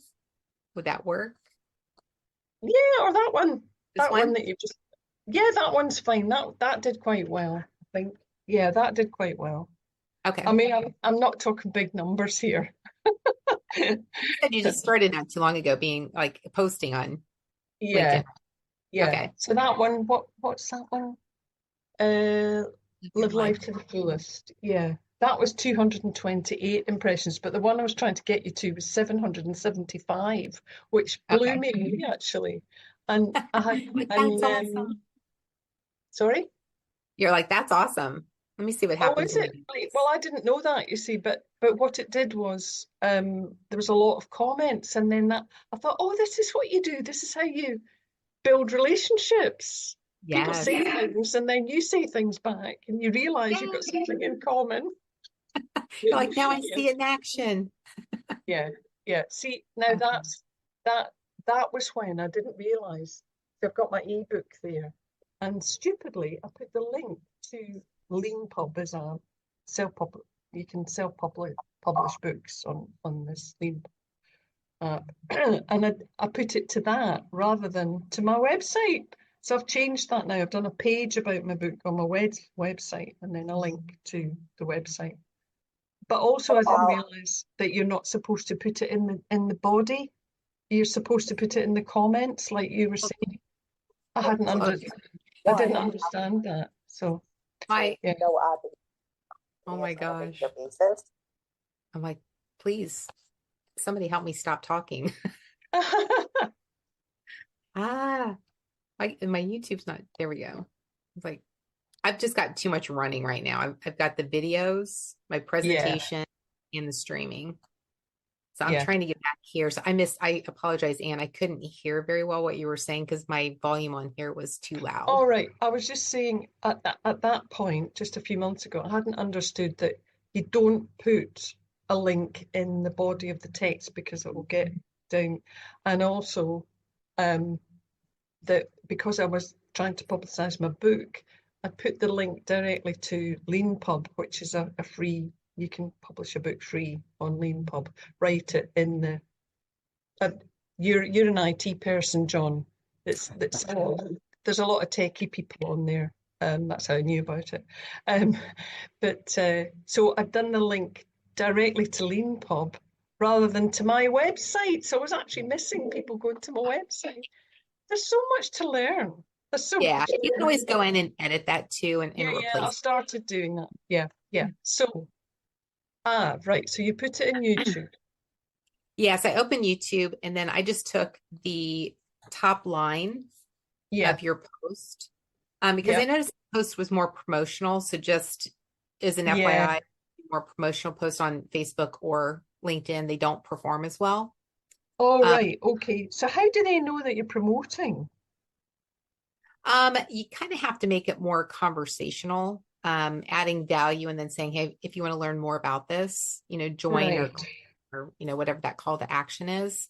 Would that work? Yeah, or that one. That one that you just, that one's fine. That did quite well, I think. Yeah, that did quite well. Okay. I mean, I'm not talking big numbers here. You said you just started not too long ago being like posting on LinkedIn. Yeah. Okay. So that one, what's that one? Live Life to the Fullest. Yeah. That was 228 impressions, but the one I was trying to get you to was 775, which blew me away, actually. And I had, that's awesome. Sorry? You're like, that's awesome. Let me see what happens. Oh, is it? Well, I didn't know that, you see, but what it did was there was a lot of comments, and then I thought, oh, this is what you do. This is how you build relationships. People say things, and then you say things back, and you realize you've got something in common. You're like, now I see it in action. Yeah. See, now that was when I didn't realize. So I've got my ebook there, and stupidly I put the link to LeanPub as a self-publish. You can self-publish books on this LeanPub app, and I put it to that rather than to my website. So I've changed that now. I've done a page about my book on my website, and then a link to the website. But also, I didn't realize that you're not supposed to put it in the body. You're supposed to put it in the comments, like you were saying. I didn't understand that. So, oh my gosh. I'm like, please, somebody help me stop talking. My YouTube's not. There we go. It's like, I've just got too much running right now. I've got the videos, my presentation, and the streaming. So I'm trying to get back here. So I apologize, Anne. I couldn't hear very well what you were saying because my volume on here was too loud. All right. I was just saying at that point, just a few months ago, I hadn't understood that you don't put a link in the body of the text because it will get down. And also that because I was trying to publicize my book, I put the link directly to LeanPub, which is a free, you can publish a book free on LeanPub. Write it in the, you're an IT person, John. There's a lot of techie people on there. That's how I knew about it. So I'd done the link directly to Lean Pub rather than to my website. So I was actually missing people going to my website. There's so much to learn. There's so Yeah, much. you can always go in and edit that too and Yeah, I replace. started doing that. Yeah. So, right. So you put it in YouTube. Yes, I opened YouTube and then I just took the top line Yeah. of your post because I noticed the post was more promotional. So just as an FYI, more promotional posts on Facebook or LinkedIn, they don't perform as well. Oh, right. Okay. So how do they know that you're promoting? You kind of have to make it more conversational, adding value and then saying, hey, if you want to learn more about this, join or whatever that call to action is.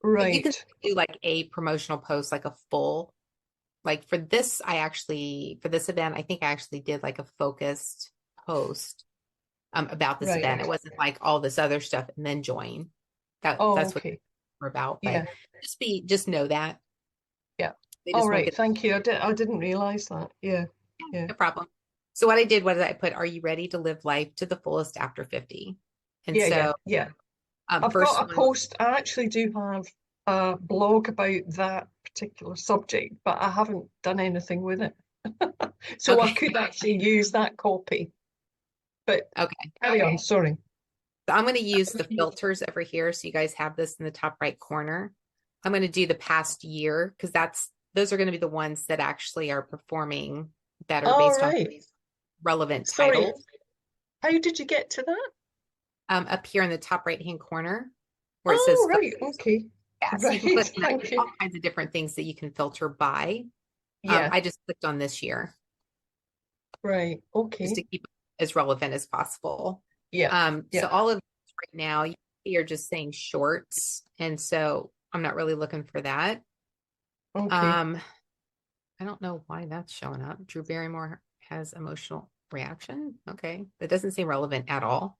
But you can do like a promotional post, like a full, like for this event, I think I actually did like a focused post about this event. It wasn't like all this other stuff and then join. That's what we're about. But just know that. Yeah. All right. Thank you. I didn't realize that. Yeah. No problem. So what I did was I put, are you ready to live life to the fullest after 50? And I've got a post. I actually do have a blog about that particular subject, but I haven't done anything with it. So I could actually use that copy. But carry on, sorry. So I'm going to use the filters over here. So you guys have this in the top right corner. I'm going to do the past year because those are going to be the ones that actually are performing better based on relevant titles. How did you get to that? Up here in the top right-hand corner where it says okay. Yeah, so you can click all kinds of different things that you can filter by. I just clicked on this year. Right. Okay. Just to keep it as relevant as possible. Yeah. So all of this right now, you're just saying shorts. And so I'm not really looking for that. Okay. I don't know why that's showing up. Drew Barrymore has emotional reaction. Okay. That doesn't seem relevant at all.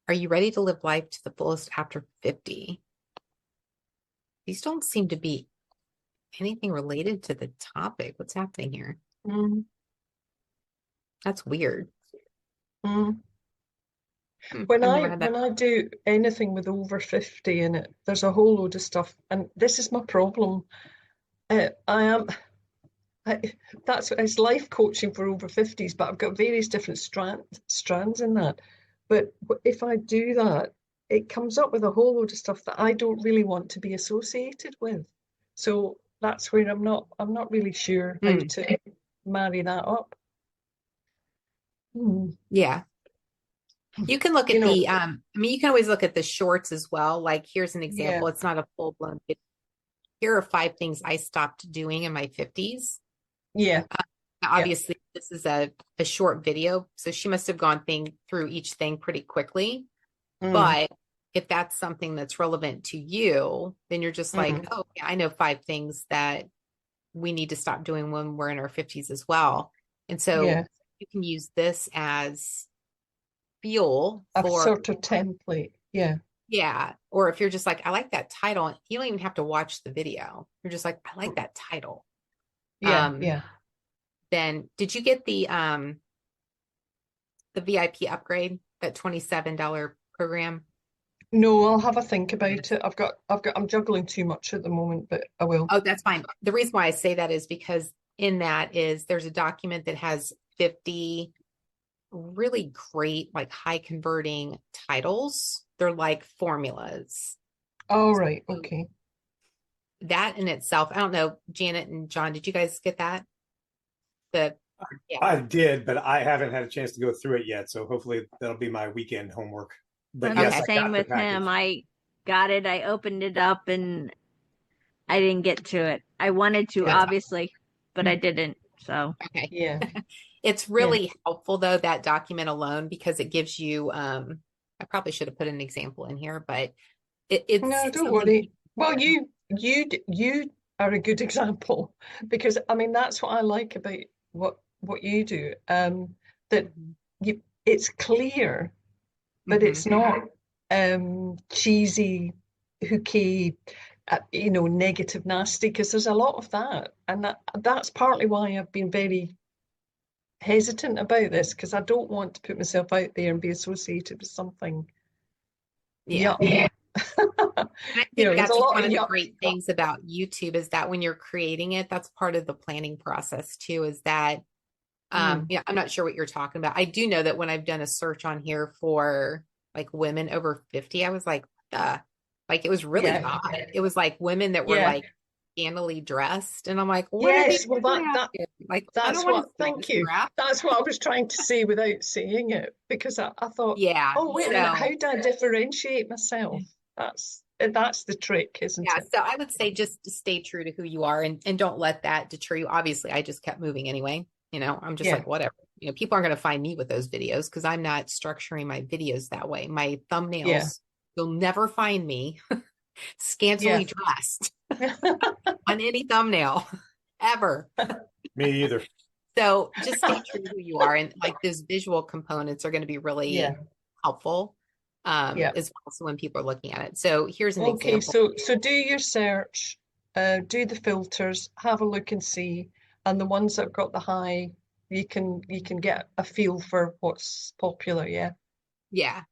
Are you ready to live life to the fullest after 50? These don't seem to be anything related to the topic. What's happening here? That's weird. When I do anything with over 50 in it, there's a whole load of stuff, and this is my problem. It's life coaching for over 50s, but I've got various different strands in that. But if I do that, it comes up with a whole load of stuff that I don't really want to be associated with. So that's where I'm not really sure how to marry that up. Yeah. You can look at you can always look at the shorts as well. Like here's an example. It's not a full-blown video. Here are 5 things I stopped doing in my 50s. Yeah. Obviously, this is a short video, so she must have gone through each thing pretty quickly. But if that's something that's relevant to you, then you're just like, oh, yeah, I know 5 things that we need to stop doing when we're in our 50s as well. And so you can use this as fuel for a sort of template. Yeah. Yeah. Or if you're just like, I like that title, you don't even have to watch the video. You're just like, I like that title. Yeah. Then did you get the VIP upgrade, that $27 program? No, I'll have a think about it. I'm juggling too much at the moment, but I will. Oh, that's fine. The reason why I say that is because in that there's a document that has 50 really great, like high converting titles. They're like formulas. Oh, right. Okay. That in itself, I don't know, Janet and John, did you guys get that? I did, but I haven't had a chance to go through it yet. So hopefully that'll be my weekend homework. But yes, same with him. I got it. I opened it up and I didn't get to it. I wanted to, obviously, but I didn't. So yeah. It's really helpful though, that document alone, because it gives you I probably should have put an example in here, but it's no, don't worry. Well, you are a good example, because I mean that's what I like about what you do. That it's clear, but it's not cheesy, hooky, negative, nasty, because there's a lot of that, and that's partly why I've been very hesitant about this because I don't want to put myself out there and be associated with something. Yeah. Yuck. I You think know, there's a that's lot one of of the yuck. great things about YouTube is that when you're creating it, that's part of the planning process too, is that yeah, I'm not sure what you're talking about. I do know that when I've done a search on here for like women over 50, I was like, like it was really Yeah. odd. It was like women that were Yeah. like scantily dressed. And I'm like, what are Yes, these well women that out here? Like, I that's don't want to what, see thank this you. crap. That's what I was trying to say without saying it, because I thought, Yeah. oh, wait a minute, how So do I differentiate myself? That's the trick, isn't yeah, it? so I would say just to stay true to who you are and don't let that deter you. Obviously, I just kept moving anyway. You know, I'm just Yeah. like, whatever. You know, people aren't going to find me with those videos because I'm not structuring my videos that way. My thumbnails, Yeah. you'll never find me scantily dressed Yeah. on any thumbnail ever. Me either. So just stay true to who you are. And like those visual components are going to be really Yeah. helpful Yeah. as well. So when people are looking at it. So here's an Okay, example. so do your search, do the filters, have a look and see, and the ones that have got the high, you can get a feel for what's popular, yeah. Yeah.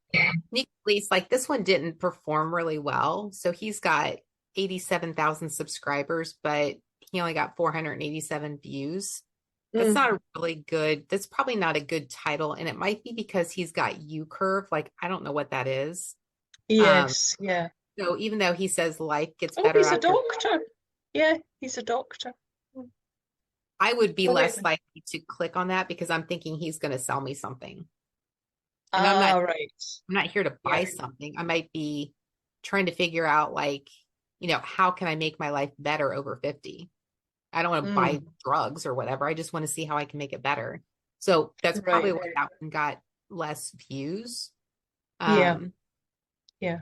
Nick Lee's like this one didn't perform really well. So he's got 87,000 subscribers, but he only got 487 views. That's not a really good, that's probably not a good title. And it might be because he's got U curve. Like, I don't know what that is. Yes, yeah. So even though he says life gets Oh, better he's a after, doctor. Yeah, he's a doctor. I would be Oh, wait. less likely to click on that because I'm thinking he's going to sell me something. And Right. I'm not here to buy something. I might be trying to figure out like, you know, how can I make my life better over 50? I don't want to buy drugs or whatever. I just want to see how I can make it better. So that's probably Right. why that one got less views. Yeah. Yeah.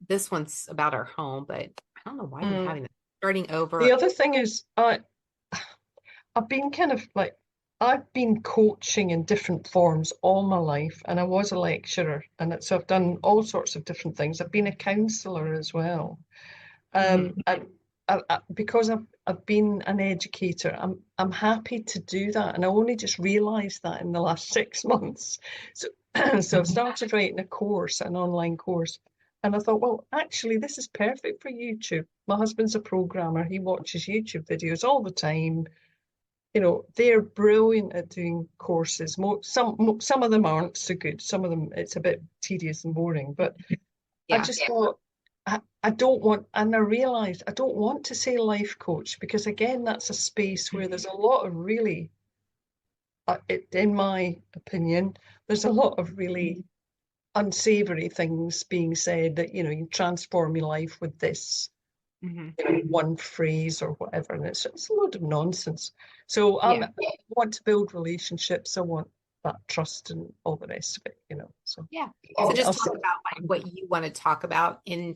This one's about our home, but I don't know why I'm having it starting over. The other thing is, I've been kind of like, I've been coaching in different forms all my life, and I was a lecturer, and so I've done all sorts of different things. I've been a counselor as well. And because I've been an educator, I'm happy to do that, and I only just realised that in the last 6 months. So so I've started writing a course, an online course, and I thought, well, actually, this is perfect for YouTube. My husband's a programmer; he watches YouTube videos all the time. You know, they're brilliant at doing courses. Some of them aren't so good. Some of them it's a bit tedious and boring. But I just thought I don't want, and I realized I don't want to say life coach because again, that's a space where there's a lot of really, in my opinion, there's a lot of really unsavory things being said that you transform your life with this. One phrase or whatever, and it's a load of nonsense. So I want to build relationships. I want that trust and all the rest of it. So So just talk about like what you want to talk about. And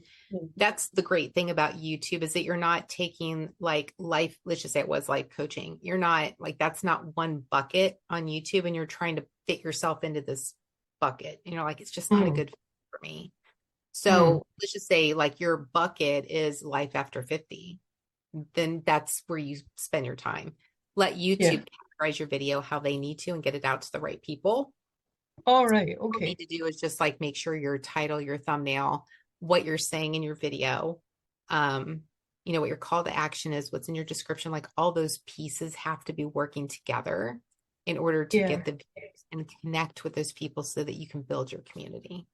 that's the great thing about YouTube is that you're not taking like life, let's just say it was life coaching. You're not like, that's not one bucket on YouTube and you're trying to fit yourself into this bucket. You know, like, it's just not a good fit for me. So let's just say like your bucket is life after 50, then that's where you spend your time. Let YouTube categorize your video how they need to and get it out to the right people. All right. What you need to do is just like make sure your title, your thumbnail, what you're saying in your video, you know, what your call to action is, what's in your description, like all those pieces have to be working together in order to get the views and connect with those people so that you can build your community.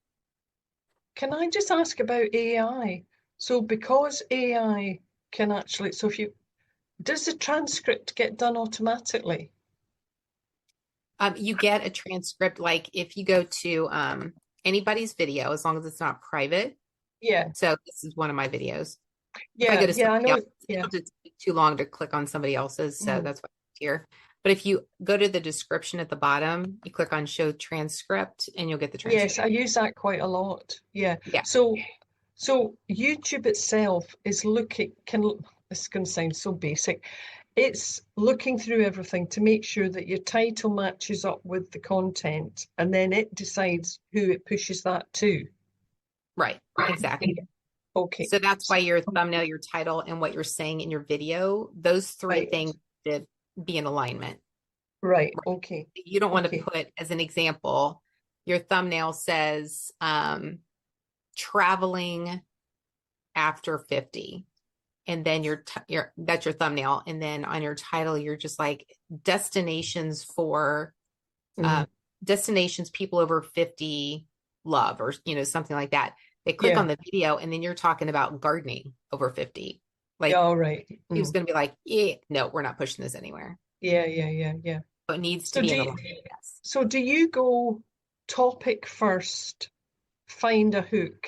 Can I just ask about AI? So because AI can actually, does the transcript get done automatically? You get a transcript, like if you go to anybody's video, as long as it's not private. Yeah. So this is one of my videos. Yeah, if I go to somebody I know. else, it'll just take too long to click on somebody else's. So that's why it's here. But if you go to the description at the bottom, you click on show transcript and you'll get the transcript. Yes, I use that quite a lot. Yeah. Yeah. So YouTube itself is looking, this is going to sound so basic. It's looking through everything to make sure that your title matches up with the content, and then it decides who it pushes that to. Right. Exactly. Okay. So that's why your thumbnail, your title, and what you're saying in your video, those three things should be in alignment. Right. Okay. You don't want to Okay. put, as an example, your thumbnail says traveling after 50. And then that's your thumbnail. And then on your title, you're just like destinations for destinations people over 50 love, or something like that. They click on the video, and then you're talking about gardening over 50. Like, all right. he was going to be like, yeah, no, we're not pushing this anywhere. Yeah. So it needs to So be do in the you, line. Yes. so do you go topic first, find a hook,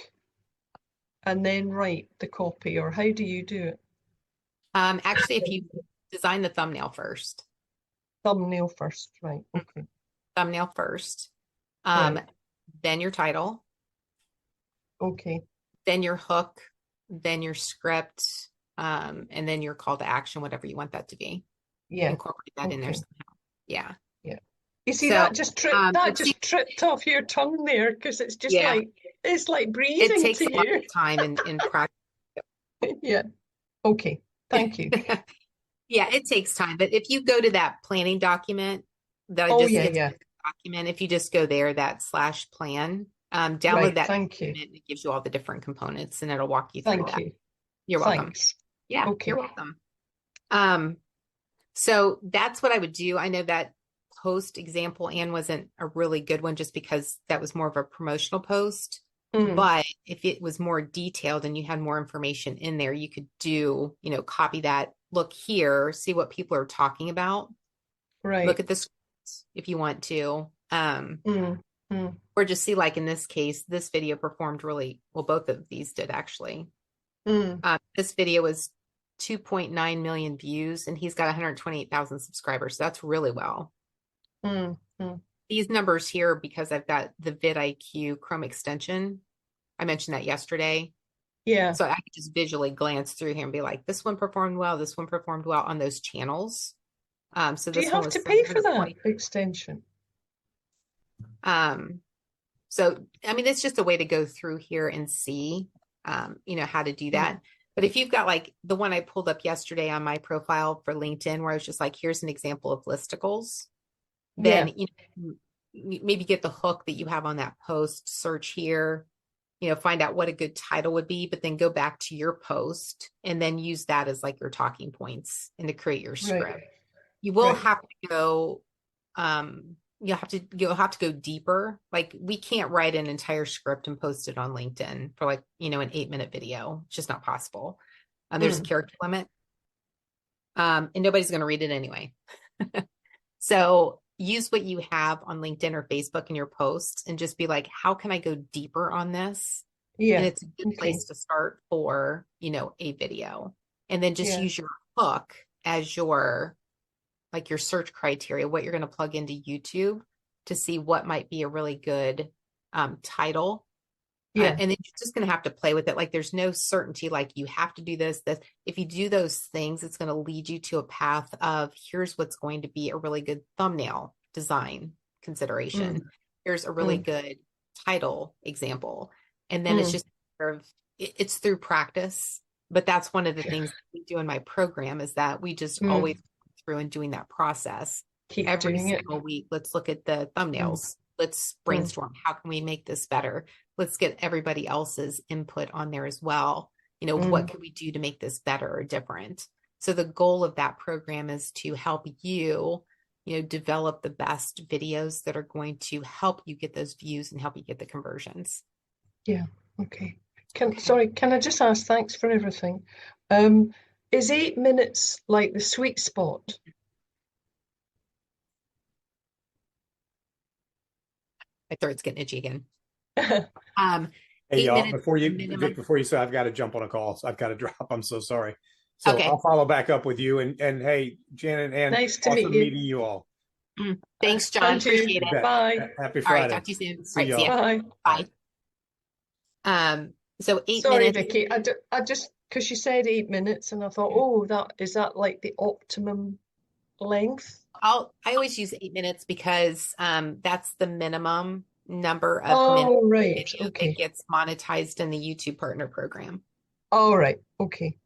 and then write the copy, or how do you do it? Actually, if you design the thumbnail first. Thumbnail first, right? Okay. Thumbnail first. Right. Then your title. Okay. Then your hook. Then your script. And then your call to action, whatever you want that to be. Yeah. Incorporate that in there Okay. somehow. Yeah. Yeah. You see, So, that just but see, tripped off your tongue there, because it's just yeah, like it's like it breathing takes a to lot you. of time in practice. Yeah. Okay. Thank you. Yeah, it takes time. But if you go to that planning document that I Oh, just, yeah, it's yeah. a document. If you just go there, that /plan, download Right. that Thank you. document. It gives you all the different components, and it'll walk you through Thank that. you. You're welcome. Thanks. Yeah, Okay. you're welcome. So that's what I would do. I know that post example, Anne, wasn't a really good one just because that was more of a promotional post. But if it was more detailed and you had more information in there, you could do, copy that, look here, see what people are talking about. Right. Look at this if you want to. Or just see, like in this case, this video performed really well. Both of these did, actually. This video was 2.9 million views, and he's got 128,000 subscribers. So that's really well. These numbers here, because I've got the vidIQ Chrome extension. I mentioned that yesterday. Yeah. So I could just visually glance through here and be like, this one performed well, this one performed well on those channels. So Do this you one have was to pay for that 720. extension? So, I mean, it's just a way to go through here and see, how to do that. But if you've got like the one I pulled up yesterday on my profile for LinkedIn, where I was just like, here's an example of listicles, then, maybe get the hook that you have on that post, search here, find out what a good title would be, but then go back to your post and then use that as like your talking points and to create your script. Right. You will Right. have to go, you'll have to go deeper. Like, we can't write an entire script and post it on LinkedIn for like, an 8-minute video. It's just not possible. There's a character limit. And nobody's going to read it anyway. So use what you have on LinkedIn or Facebook in your posts and just be like, how can I go deeper on this? Yeah. And it's a good place to start for, a video. And then just use your hook as your search criteria, what you're going to plug into YouTube to see what might be a really good title. Yeah. And then you're just going to have to play with it. Like, there's no certainty, like you have to do this. If you do those things, it's going to lead you to a path of, here's what's going to be a really good thumbnail design consideration. Here's a really good title example. And then it's just it's through practice. But that's one of the things that we do in my program, is that we just always go through and doing that process. Keep every doing it. single week. Let's look at the thumbnails. Let's brainstorm. How can we make this better? Let's get everybody else's input on there as well. What can we do to make this better or different? So the goal of that program is to help you, develop the best videos that are going to help you get those views and help you get the conversions. Yeah. Okay. Can I just ask, thanks for everything. Is 8 minutes like the sweet spot? My throat's getting itchy again. Hey, 8 y'all, minutes before minimum. you say, I've got to jump on a call. So I've got to drop. I'm so sorry. So Okay. I'll follow back up with you. And hey, Janet, and Nice to awesome meet you. meeting you all. Thanks, John. Thank you. Appreciate it. Bye. Happy All right. Friday. Talk to you soon. See All right. See y'all. ya. Bye. Bye. So 8 Sorry, minutes. Vicki. I just, because you said 8 minutes, and I thought, oh, is that like the optimum length? I always use 8 minutes because that's the minimum number of Oh, minutes right. video Okay. that gets monetized in the YouTube partner program. All right. Okay.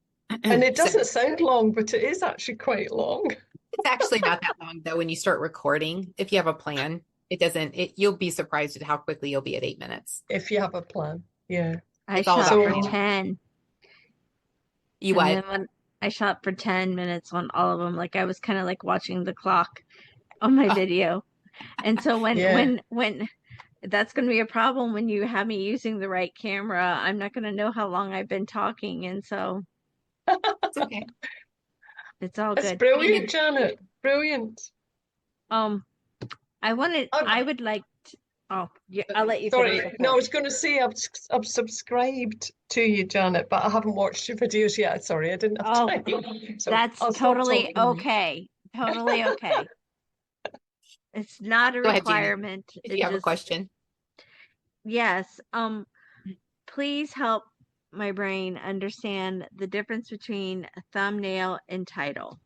And it So doesn't sound long, but it is actually quite long. it's actually not that long though. When you start recording, if you have a plan, you'll be surprised at how quickly you'll be at 8 minutes. If you have a plan. Yeah. I It's all shot about for planning. 10. You And what? then when I shot for 10 minutes on all of them, like I was kind of like watching the clock on my video. And so when that's going to be a problem when you have me using the right camera, I'm not going to know how long I've been talking. And so It's okay. it's all That's good. brilliant, Janet. Brilliant. I would like to, oh, yeah, I'll let you Sorry, finish. no, I was going to say I've subscribed to you, Janet, but I haven't watched your videos yet. Sorry, I didn't have Oh, time. So that's I'll stop totally talking. okay. Totally okay. It's not a Go ahead, Janet, requirement. if It you have a just, question. yes. Please help my brain understand the difference between a thumbnail and title.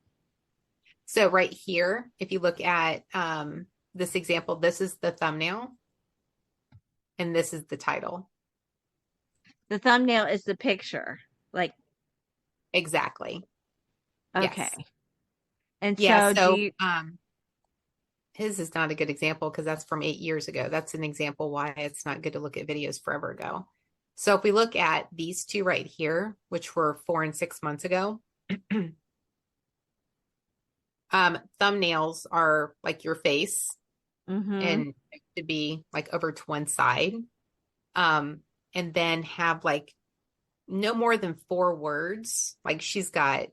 So right here, if you look at this example, this is the thumbnail and this is the title. The thumbnail is the picture. Like, Exactly. okay. Yes. And Yeah, so his is not a good example because that's from 8 years ago. That's an example why it's not good to look at videos forever ago. So if we look at these two right here, which were 4 and 6 months ago, thumbnails are like your face and it should be like over to one side. And then have like no more than 4 words. Like she's got.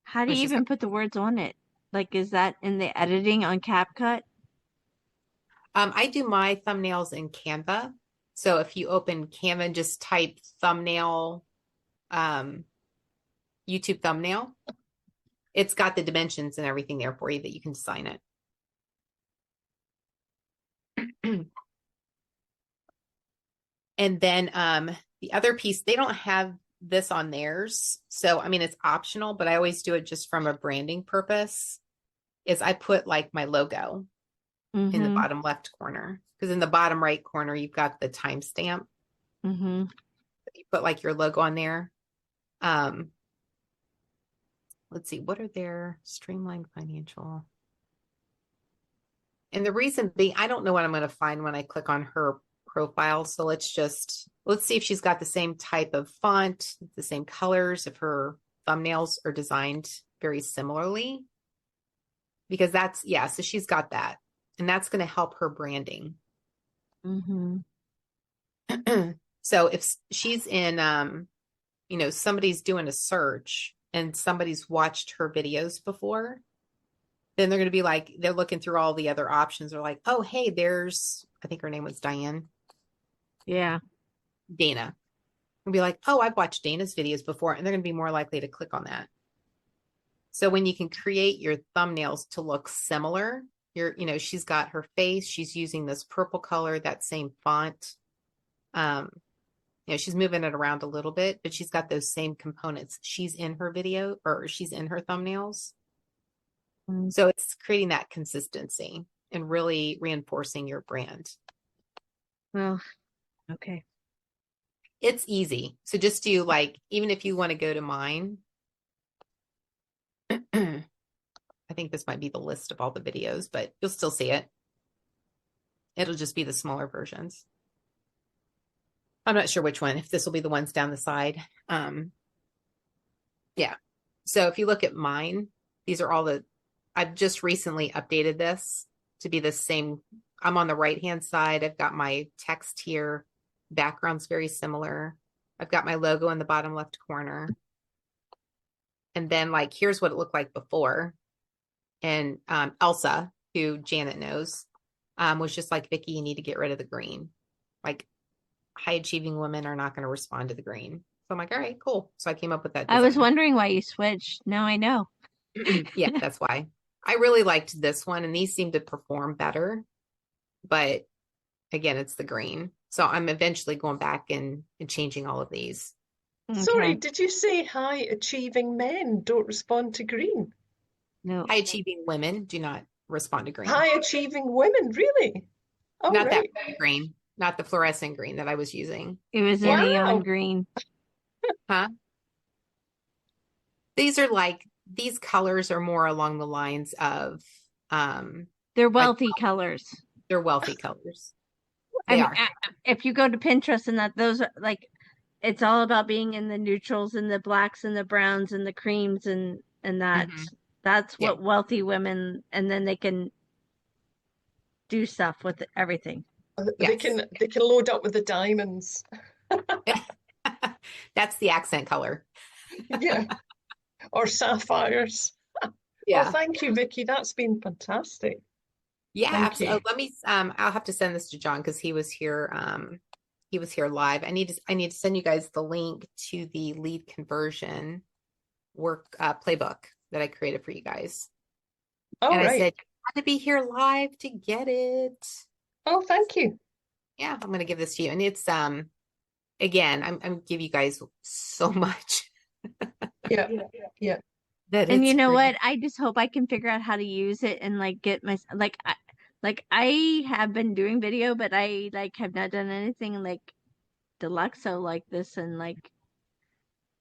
how do you even put the words on it? Like, is that in the editing on CapCut? I do my thumbnails in Canva. So if you open Canva and just type thumbnail, YouTube thumbnail, it's got the dimensions and everything there for you that you can design it. And then the other piece, they don't have this on theirs. So, I mean, it's optional, but I always do it just from a branding purpose, is I put like my logo in the bottom left corner. Because in the bottom right corner, you've got the timestamp. You put like your logo on there. Let's see, what are their streamlined financial? And the reason being, I don't know what I'm going to find when I click on her profile. So let's see if she's got the same type of font, the same colors, if her thumbnails are designed very similarly. Because so she's got that. And that's going to help her branding. So if she's in, somebody's doing a search and somebody's watched her videos before, then they're going to be like, they're looking through all the other options. They're like, oh, hey, I think her name was Diane. Yeah. Dana. And be like, oh, I've watched Dana's videos before. And they're going to be more likely to click on that. So when you can create your thumbnails to look similar, she's got her face, she's using this purple color, that same font. She's moving it around a little bit, but she's got those same components. She's in her video or she's in her thumbnails. So it's creating that consistency and really reinforcing your brand. Well, okay. It's easy. So just do like, even if you want to go to mine, I think this might be the list of all the videos, but you'll still see it. It'll just be the smaller versions. I'm not sure which one, if this will be the ones down the side. Yeah. So if you look at mine, these are all I've just recently updated this to be the same. I'm on the right-hand side. I've got my text here. Background's very similar. I've got my logo in the bottom left corner. And then like, here's what it looked like before. And Elsa, who Janet knows, was just like, Vicki, you need to get rid of the green. Like high achieving women are not going to respond to the green. So I'm like, all right, cool. So I came up with that design. I was wondering why you switched. Now I know. Yeah, that's why. I really liked this one and these seem to perform better. But again, it's the green. So I'm eventually going back and changing all of these. Okay. Sorry, did you say high achieving men don't respond to green? No. High achieving women do not respond to green. High achieving women, really? Oh, Not right. that green, not the fluorescent green that I was using. It was a Wow. neon green. Huh? These are like these colors are more along the lines of They're like wealthy colors. they're wealthy colors. I They mean, are. if you go to Pinterest and that, those are like, it's all about being in the neutrals and the blacks and the browns and the creams and that. Mhm. That's Yeah. what wealthy women, and then they can do stuff with everything. They Yes. can load up with the diamonds. That's the accent color. Yeah. Or sapphires. Yeah. Oh, thank you, Vicki. That's been fantastic. Yeah, Thank absolutely. you. Let me I'll have to send this to John because he was here live. I need to send you guys the link to the lead conversion work playbook that I created for you guys. All And I right. said you had to be here live to get it. Oh, thank you. Yeah, I'm gonna give this to you. And it's again, I'm give you guys so much Yeah. Yeah. that And it's you know great. what? I just hope I can figure out how to use it and like get my like I have been doing video, but I like have not done anything like deluxo like this, and like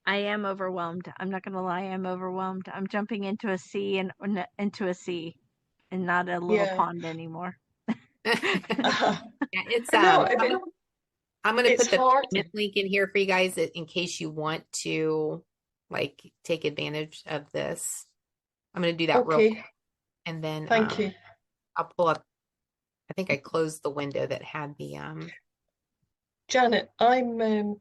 I am overwhelmed. I'm not gonna lie, I'm overwhelmed. I'm jumping into a sea and into a sea and not a little Yeah. pond anymore. Uh, Yeah, it's I know. I mean, I'm gonna it's put the hard. payment link in here for you guys in case you want to like take advantage of this. I'm gonna do that real quick, Okay. and then Thank you. I'll pull up. I think I closed the window that had the Janet, I'm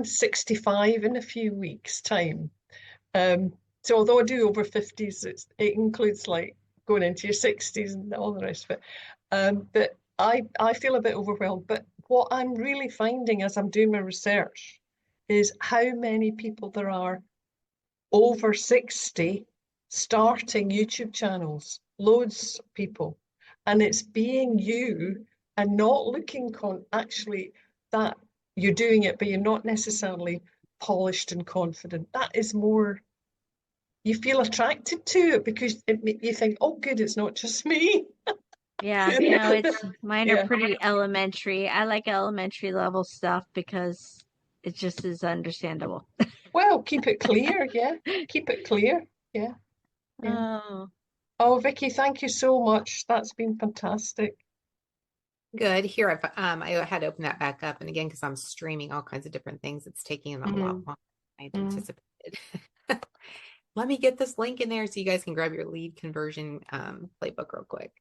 65 in a few weeks' time. So although I do over 50s, it includes like going into your 60s and all the rest of it. But I feel a bit overwhelmed. But what I'm really finding as I'm doing my research is how many people there are over 60 starting YouTube channels. Loads of people. And it's being you and not looking actually that you're doing it, but you're not necessarily polished and confident. That is more, you feel attracted to it because you think, oh, good, it's not just me. Yeah, no, it's mine are Yeah. pretty elementary. I like elementary level stuff because it just is understandable. Well, keep it clear. Yeah. Keep it clear. Yeah. Yeah. Oh, Oh, Vicki, thank you so much. That's been fantastic. good here. I had to open that back up, and again because I'm streaming all kinds of different things, it's taking a lot Mm, longer than I mm. anticipated. Let me get this link in there so you guys can grab your lead conversion playbook real quick.